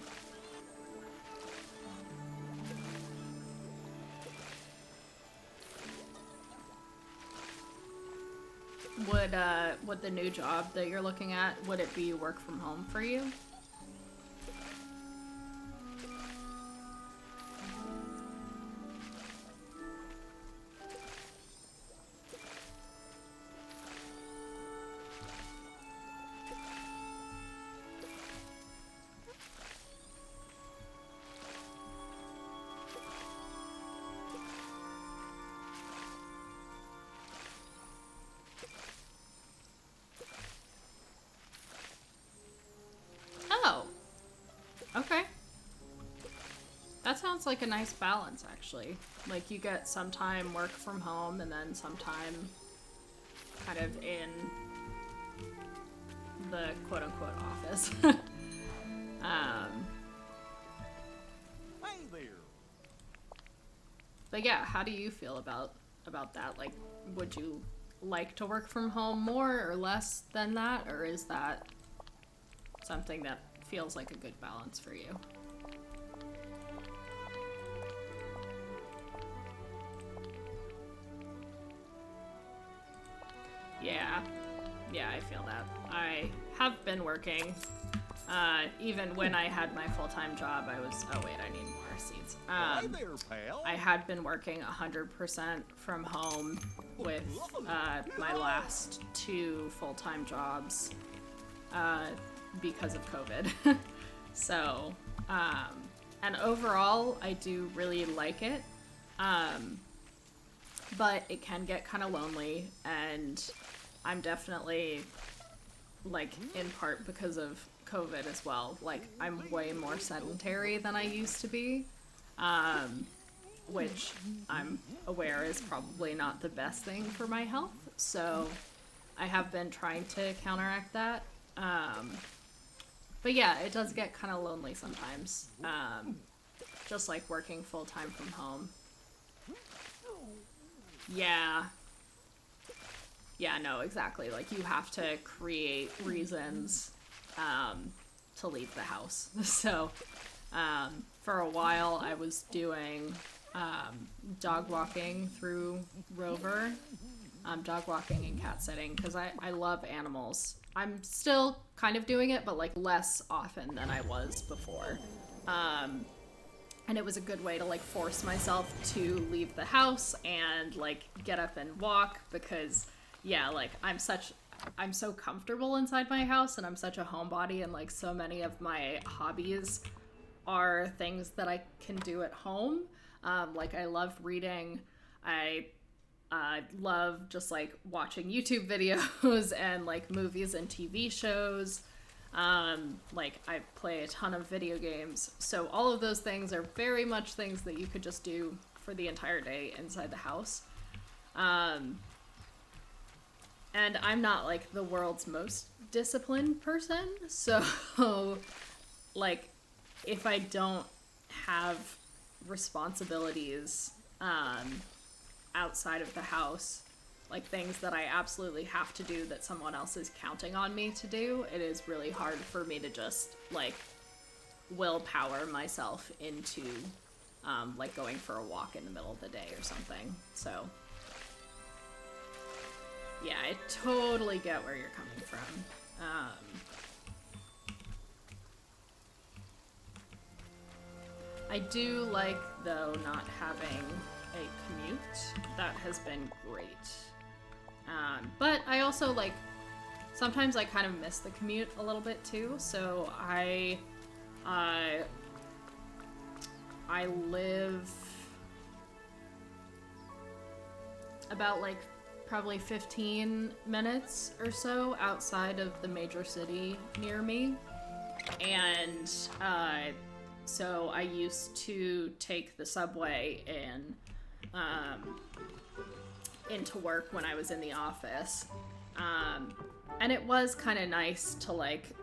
Would the new job that you're looking at, would it be work from home for you? Okay. That sounds like a nice balance, actually. Like, you get some time work from home and then some time kind of in the quote-unquote office. Hey there. But yeah, how do you feel about that? Like, would you like to work from home more or less than that? Or is that something that feels like a good balance for you? Yeah, I feel that. I have been working Even when I had my full-time job, I was, oh wait, I need more seats. Hey there, pal. I had been working 100% from home with my last 2 full-time jobs because of COVID. So, and overall, I do really like it. But it can get kind of lonely, and I'm definitely, like, in part because of COVID as well. Like, I'm way more sedentary than I used to be, which I'm aware is probably not the best thing for my health. So I have been trying to counteract that. But yeah, it does get kind of lonely sometimes, just like working full-time from home. Yeah. Yeah, no, exactly. Like, you have to create reasons to leave the house. So, for a while, I was doing dog walking through Rover. Dog walking and cat sitting, because I love animals. I'm still kind of doing it, but, like, less often than I was before. And it was a good way to, like, force myself to leave the house and, like, get up and walk, because, yeah, like, I'm so comfortable inside my house, and I'm such a homebody, and, like, so many of my hobbies are things that I can do at home. Like, I love reading. I love just, like, watching YouTube videos and, like, movies and TV shows. Like, I play a ton of video games, so all of those things are very much things that you could just do for the entire day inside the house. And I'm not, like, the world's most disciplined person, so, like, if I don't have responsibilities, outside of the house, like things that I absolutely have to do that someone else is counting on me to do, it is really hard for me to just, like, willpower myself into, like, going for a walk in the middle of the day or something. So, yeah, I totally get where you're coming from. I do like, though, not having a commute. That has been great. But I also, like, sometimes I kind of miss the commute a little bit too, so I live about, like, probably 15 minutes or so outside of the major city near me, and so I used to take the subway in into work when I was in the office, and it was kind of nice to, like,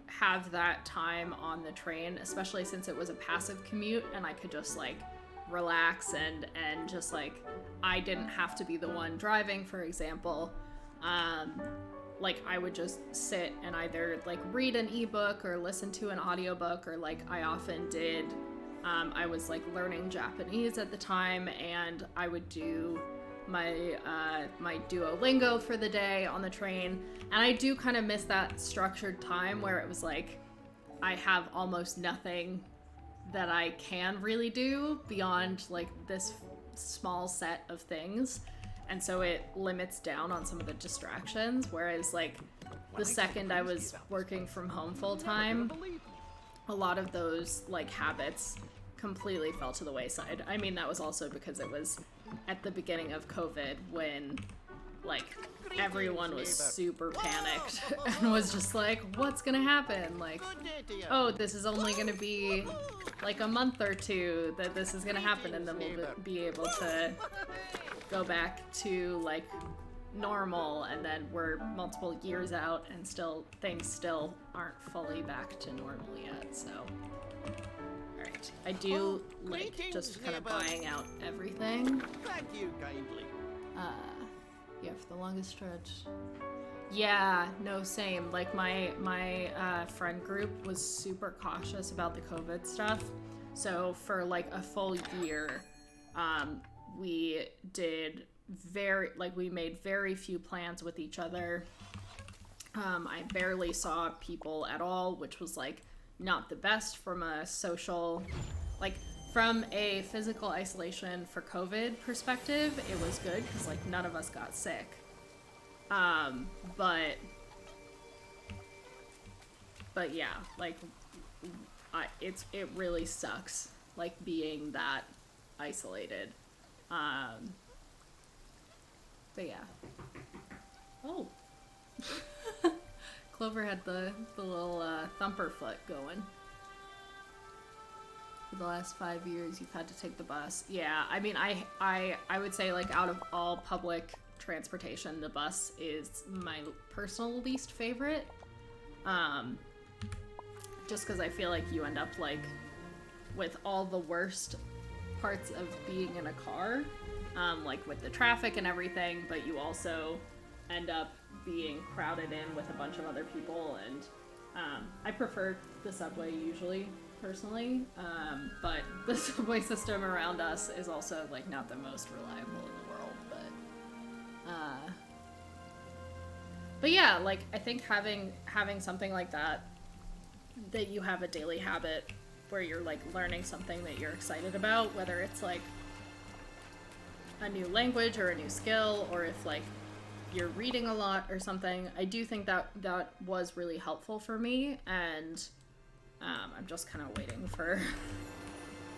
have that time on the train, especially since it was a passive commute and I could just, like, relax and just, like, I didn't have to be the one driving, for example. Like, I would just sit and either, like, read an ebook or listen to an audiobook, or, like, I often did. I was, like, learning Japanese at the time, and I would do my my Duolingo for the day on the train. And I do kind of miss that structured time where it was like I have almost nothing that I can really do beyond, like, this small set of things. And so it limits down on some of the distractions, whereas, like, the second I was working from home full time, a lot of those, like, habits completely fell to the wayside. I mean, that was also because it was at the beginning of COVID when, like, everyone was super panicked and was just like, what's gonna happen? Like, oh, this is only gonna be, like, a month or two that this is gonna happen, and then we'll be able to go back to, like, normal, and then we're multiple years out and things still aren't fully back to normal yet. So, alright, I do like just kind of buying out everything. Thank you kindly. Yeah, for the longest stretch. Yeah, no, same. Like, my friend group was super cautious about the COVID stuff, so for, like, a full year, we did we made very few plans with each other. I barely saw people at all, which was like not the best from a social, like from a physical isolation for COVID perspective. It was good because like none of us got sick. But yeah, like it really sucks like being that isolated. But yeah. Oh. Clover had the little thumper foot going. For the last 5 years, you've had to take the bus. Yeah, I mean, I would say, like, out of all public transportation, the bus is my personal least favorite. Just because I feel like you end up, like, with all the worst parts of being in a car, like with the traffic and everything, but you also end up being crowded in with a bunch of other people, and I prefer the subway usually, personally, but the subway system around us is also like not the most reliable in the world, but yeah, like I think having something like that you have a daily habit where you're like learning something that you're excited about, whether it's like a new language or a new skill, or if like you're reading a lot or something. I do think that was really helpful for me, and I'm just kind of waiting for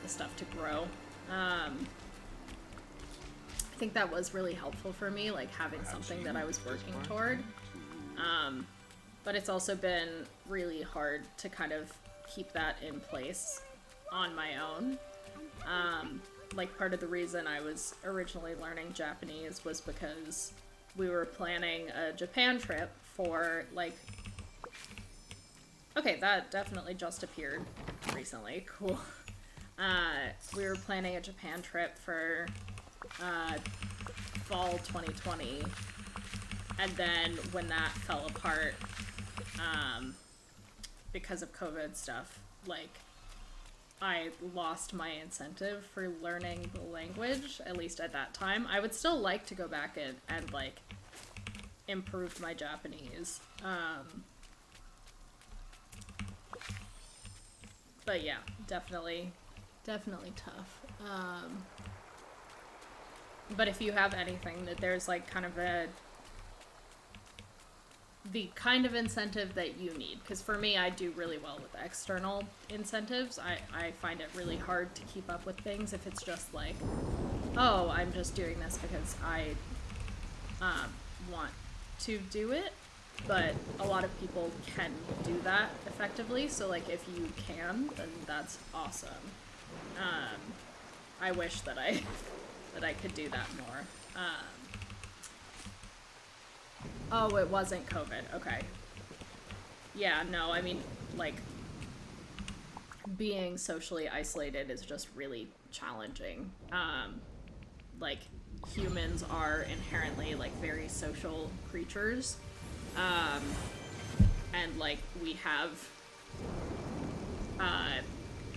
the stuff to grow. I think that was really helpful for me, like having something that I was working toward. But it's also been really hard to kind of keep that in place on my own. Like part of the reason I was originally learning Japanese was because we were planning a Japan trip for, like... Okay, that definitely just appeared recently. Cool. We were planning a Japan trip for fall 2020. And then when that fell apart, because of COVID stuff, like, I lost my incentive for learning the language, at least at that time. I would still like to go back and like, improve my Japanese. But yeah, definitely tough. But if you have anything that there's like kind of the kind of incentive that you need, because for me, I do really well with external incentives. I find it really hard to keep up with things if it's just like, oh, I'm just doing this because I want to do it. But a lot of people can do that effectively, so like if you can, then that's awesome. I wish that I could do that more. Oh, it wasn't COVID. Okay. Yeah, no, I mean, like, being socially isolated is just really challenging. Like, humans are inherently, like, very social creatures. And, like, we have,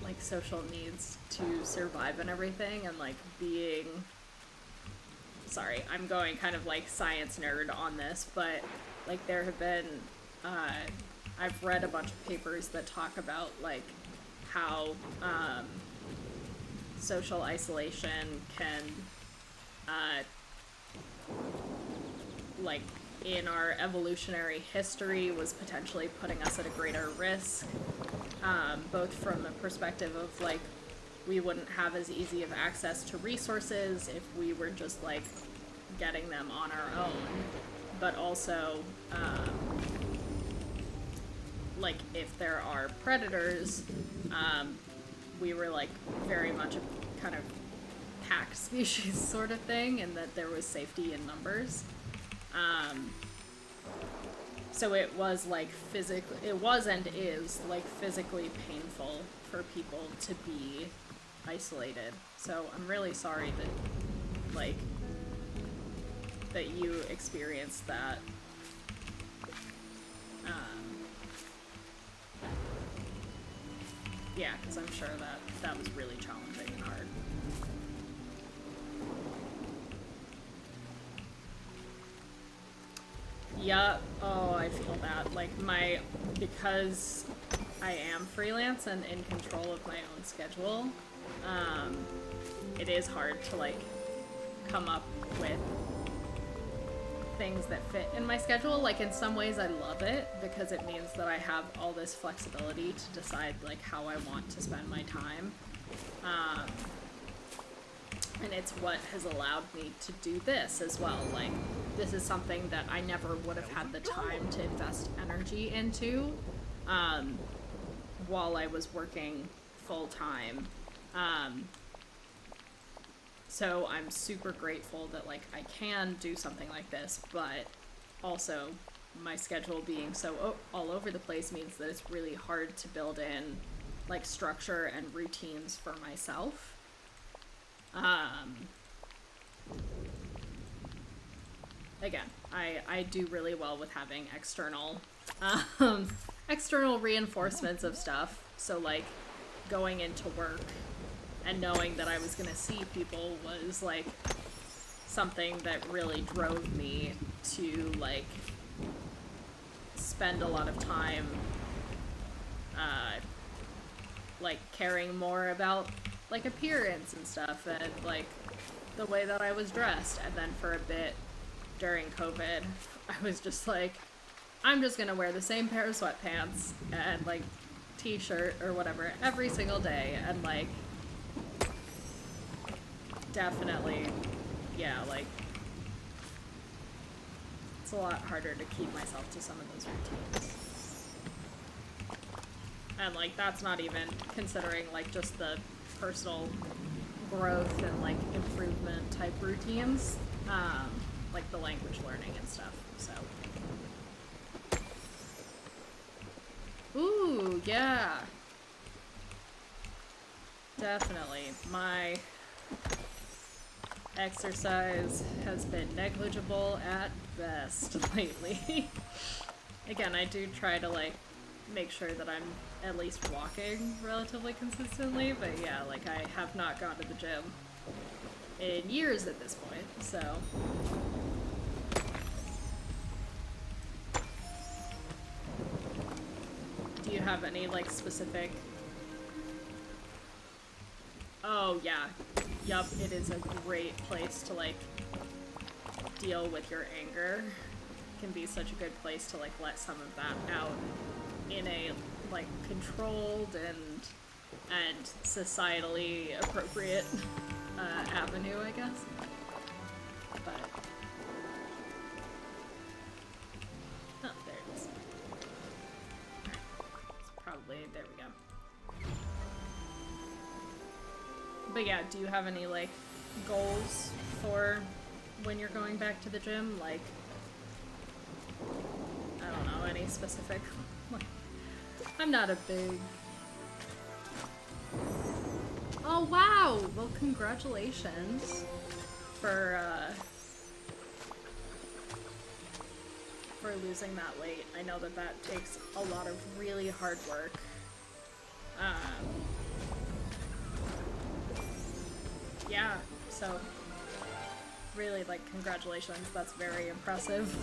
like, social needs to survive and everything, and, like, being... Sorry, I'm going kind of like science nerd on this, but like there have been, I've read a bunch of papers that talk about like how social isolation can, like in our evolutionary history was potentially putting us at a greater risk, both from the perspective of like we wouldn't have as easy of access to resources if we were just, like, getting them on our own. But also, like, if there are predators, we were, like, very much a kind of pack species sort of thing, and that there was safety in numbers. So it was, like, it was and is, like, physically painful for people to be isolated. So I'm really sorry that, like, that you experienced that. Yeah, because I'm sure that was really challenging and hard. Yup. Oh, I feel that. Like, because I am freelance and in control of my own schedule, it is hard to, like, come up with things that fit in my schedule. Like, in some ways I love it because it means that I have all this flexibility to decide, like, how I want to spend my time. And it's what has allowed me to do this as well. Like, this is something that I never would have had the time to invest energy into while I was working full-time. So I'm super grateful that, like, I can do something like this, but also my schedule being so all over the place means that it's really hard to build in, like, structure and routines for myself. Again, I do really well with having external reinforcements of stuff. So, like, going into work and knowing that I was gonna see people was, like, something that really drove me to, like, spend a lot of time, like, caring more about, like, appearance and stuff, and, like, the way that I was dressed. And then for a bit during COVID, I was just like, I'm just gonna wear the same pair of sweatpants and, like, t-shirt or whatever every single day. And, like, definitely, yeah, like, it's a lot harder to keep myself to some of those routines. And, like, that's not even considering, like, just the personal growth and, like, improvement type routines, like the language learning and stuff, so. Ooh, yeah. Definitely. My exercise has been negligible at best lately. Again, I do try to, like, make sure that I'm at least walking relatively consistently, but yeah, like, I have not gone to the gym in years at this point, so. Do you have any, like, specific... Oh, yeah. Yup, it is a great place to, like, deal with your anger. It can be such a good place to, like, let some of that out in a, like, controlled and societally appropriate avenue, I guess. But oh, there it is. It's probably, there we go. But yeah, do you have any, like, goals for when you're going back to the gym? Like, I don't know, any specific? I'm not a big... Oh, wow! Well, congratulations for losing that weight. I know that that takes a lot of really hard work. Yeah, so really, like, congratulations. That's very impressive.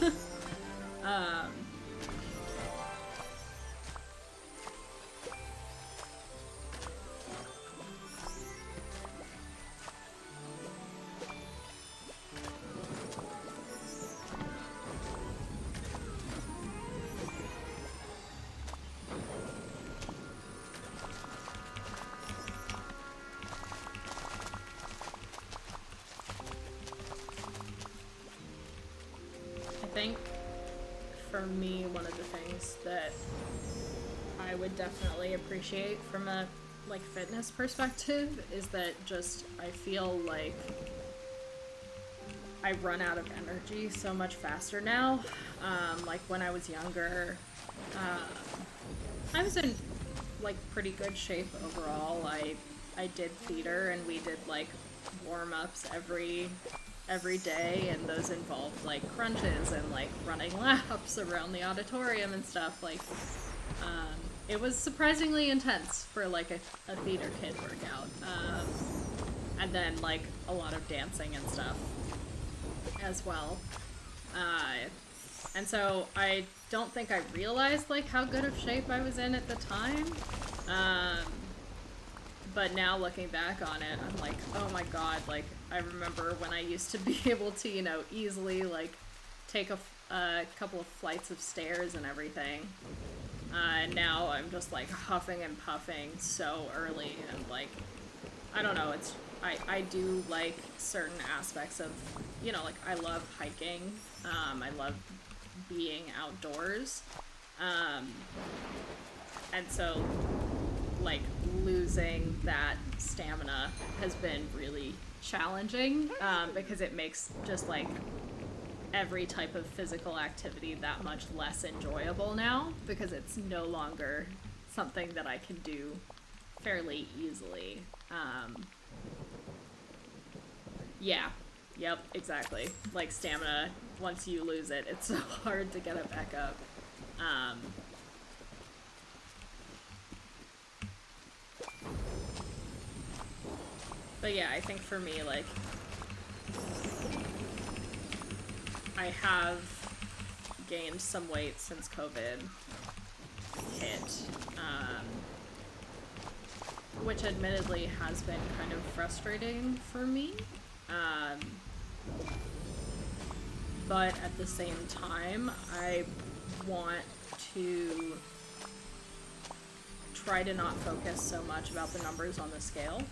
I think for me, one of the things that I would definitely appreciate from a, like, fitness perspective is that just I feel like I run out of energy so much faster now. Like, when I was younger, I was in, like, pretty good shape overall. I did theater, and we did, like, warm-ups every day, and those involved, like, crunches and, like, running laps around the auditorium and stuff. Like, it was surprisingly intense for, like, a theater kid workout. And then, like, a lot of dancing and stuff as well. And so I don't think I realized like how good of shape I was in at the time. But now looking back on it, I'm like, oh my god, like I remember when I used to be able to, you know, easily like take a couple of flights of stairs and everything. And now I'm just like huffing and puffing so early, and like, I don't know, it's, I do like certain aspects of, you know, like I love hiking, I love being outdoors, and so like losing that stamina has been really challenging, because it makes just like every type of physical activity that much less enjoyable now, because it's no longer something that I can do fairly easily. Yeah, yep, exactly. Like stamina, once you lose it, it's so hard to get it back up. But yeah, I think for me, like, I have gained some weight since COVID hit, which admittedly has been kind of frustrating for me. But at the same time, I want to try to not focus so much about the numbers on the scale,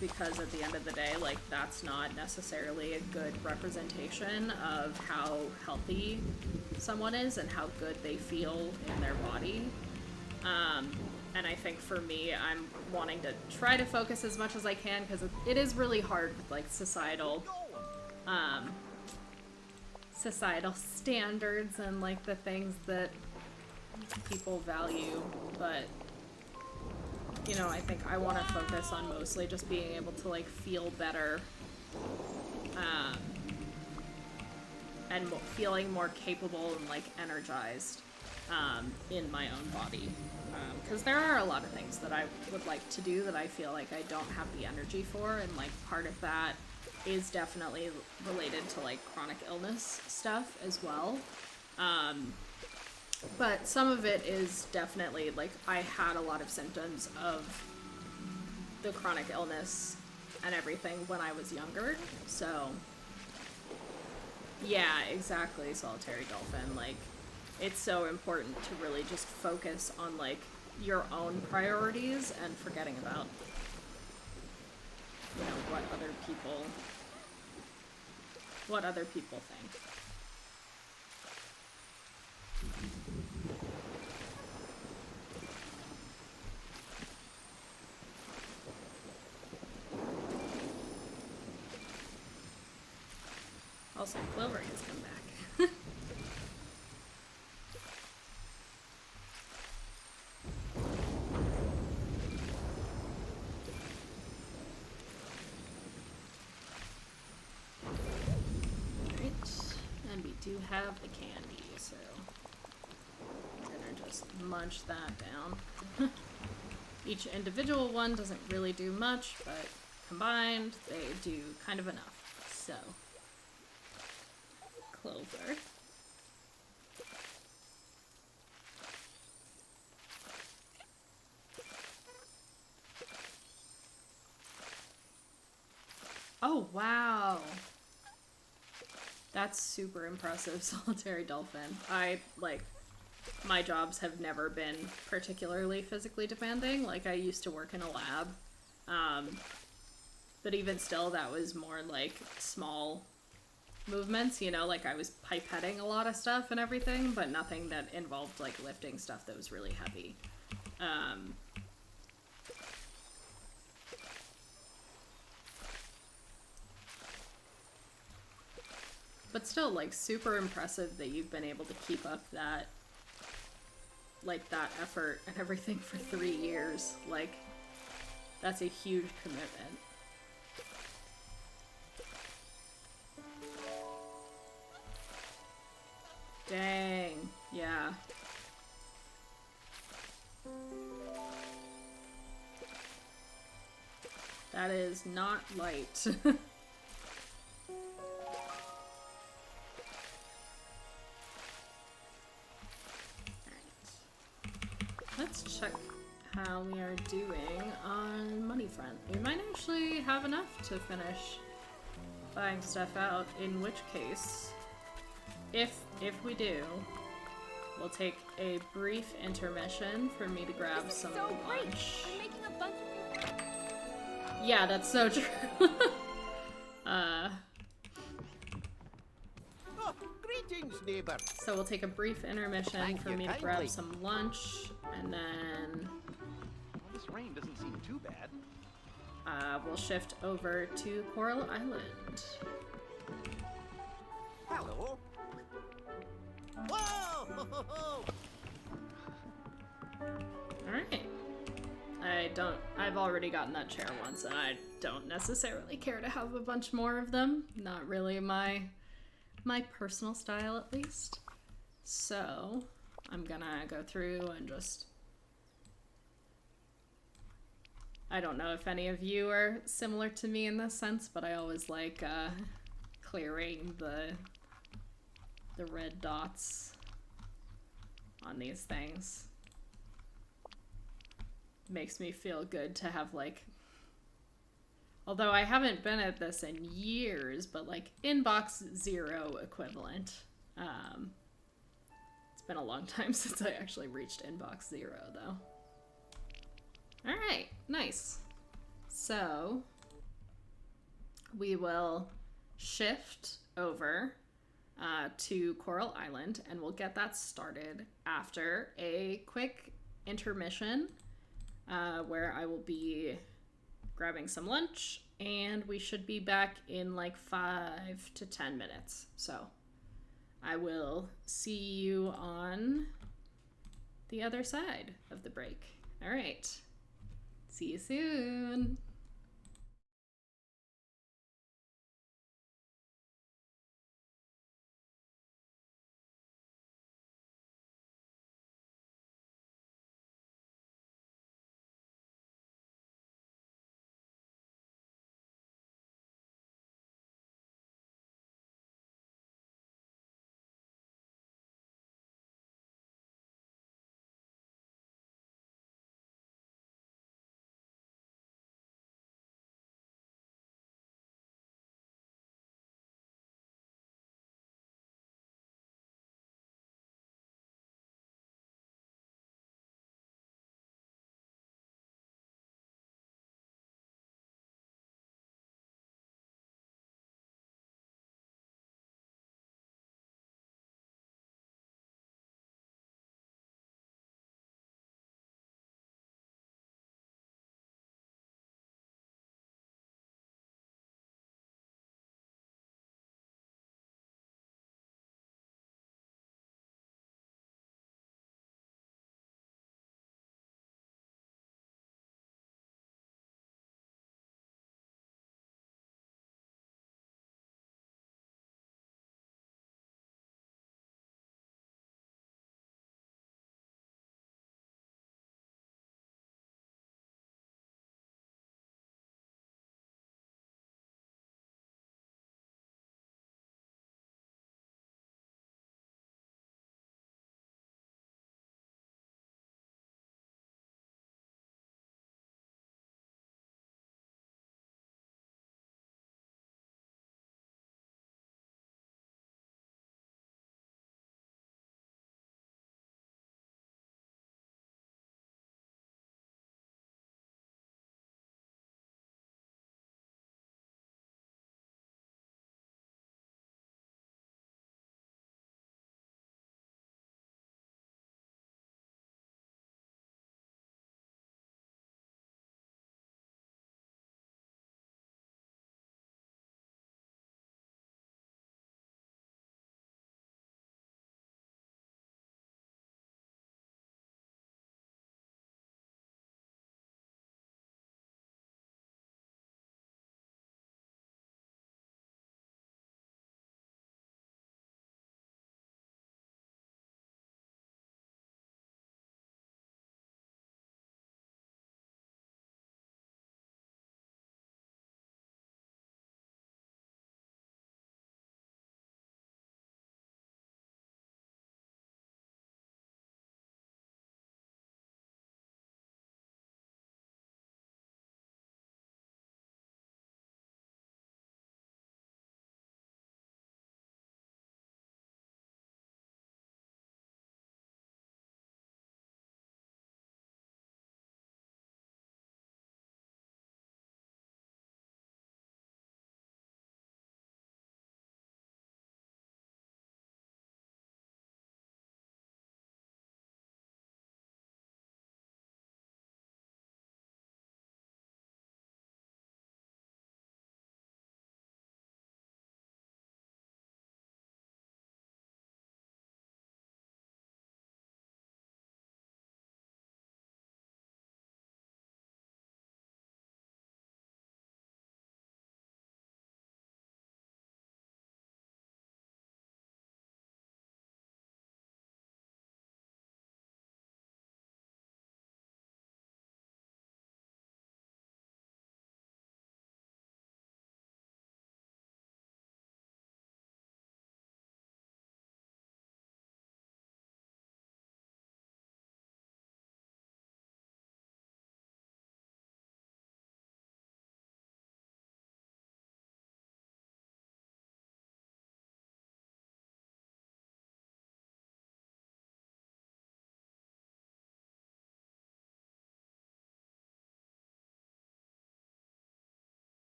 because at the end of the day, like, that's not necessarily a good representation of how healthy someone is and how good they feel in their body. And I think for me, I'm wanting to try to focus as much as I can, because it is really hard with like societal standards and like the things that people value. But you know, I think I want to focus on mostly just being able to like feel better, and feeling more capable and like energized in my own body, because there are a lot of things that I would like to do that I feel like I don't have the energy for, and like part of that is definitely related to like chronic illness stuff as well. But some of it is definitely, like, I had a lot of symptoms of the chronic illness and everything when I was younger, so yeah, exactly, Solitary Dolphin. Like, it's so important to really just focus on, like, your own priorities and forgetting about, you know, what other people think. Also, Clover has come back. Alright, and we do have the candy, so I'm gonna just munch that down. Each individual one doesn't really do much, but combined, they do kind of enough, so. Clover. Oh, wow. That's super impressive, Solitary Dolphin. My jobs have never been particularly physically demanding. Like, I used to work in a lab. But even still, that was more like small movements, you know, like I was pipetting a lot of stuff and everything, but nothing that involved like lifting stuff that was really heavy. But still, like, super impressive that you've been able to keep up that, like, that effort and everything for 3 years. Like, that's a huge commitment. Dang, yeah. That is not light. check how we are doing on money front. We might actually have enough to finish buying stuff out, in which case, if we do, we'll take a brief intermission for me to grab some so great. lunch. I'm making a bunch of Yeah, that's so true. Oh, greetings, neighbor. So we'll take a brief intermission Thank for you me to grab kindly. some lunch, and then Well, this rain doesn't seem too bad. we'll shift over to Coral Island. Hello. Whoa! Ho, ho, ho. Alright. I've already gotten that chair once, and I don't necessarily care to have a bunch more of them. Not really my personal style, at least. So, I'm gonna go through and just... I don't know if any of you are similar to me in this sense, but I always like, clearing the red dots on these things. Makes me feel good to have, like, although I haven't been at this in years, but like inbox 0 equivalent. It's been a long time since I actually reached inbox 0 though. All right, nice. So we will shift over to Coral Island, and we'll get that started after a quick intermission where I will be grabbing some lunch, and we should be back in like 5 to 10 minutes. So I will see you on the other side of the break. All right. See you soon.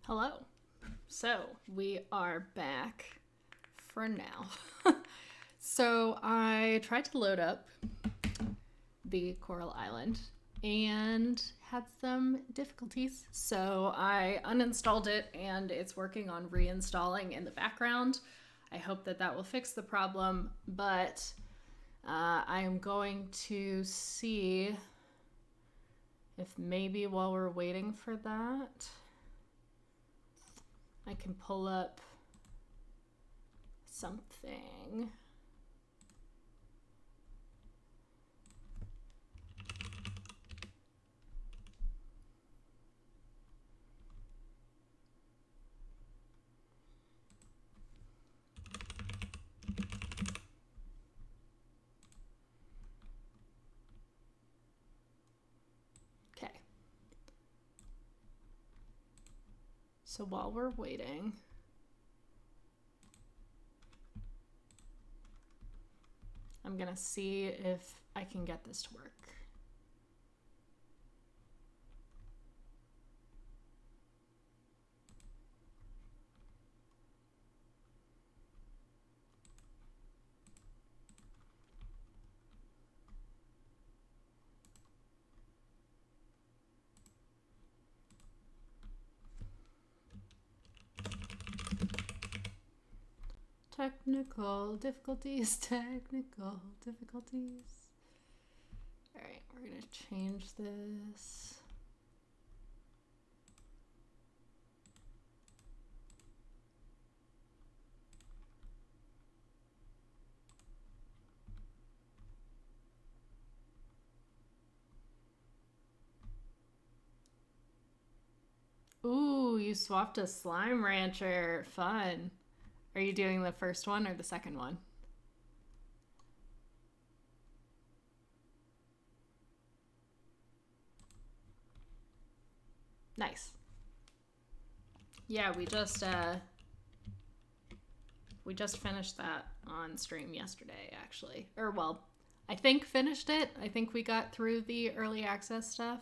Hello. So we are back for now. So I tried to load up the Coral Island and had some difficulties. So I uninstalled it and it's working on reinstalling in the background. I hope that that will fix the problem, but I am going to see if maybe while we're waiting for that, I can pull up something. Okay. So while we're waiting, I'm gonna see if I can get this to work. Technical difficulties, technical difficulties. All right, we're gonna change this. Ooh, you swapped a slime rancher. Fun. Are you doing the first one or the second one? Nice. Yeah, we just finished that on stream yesterday, actually. Or well, I think finished it. I think we got through the early access stuff.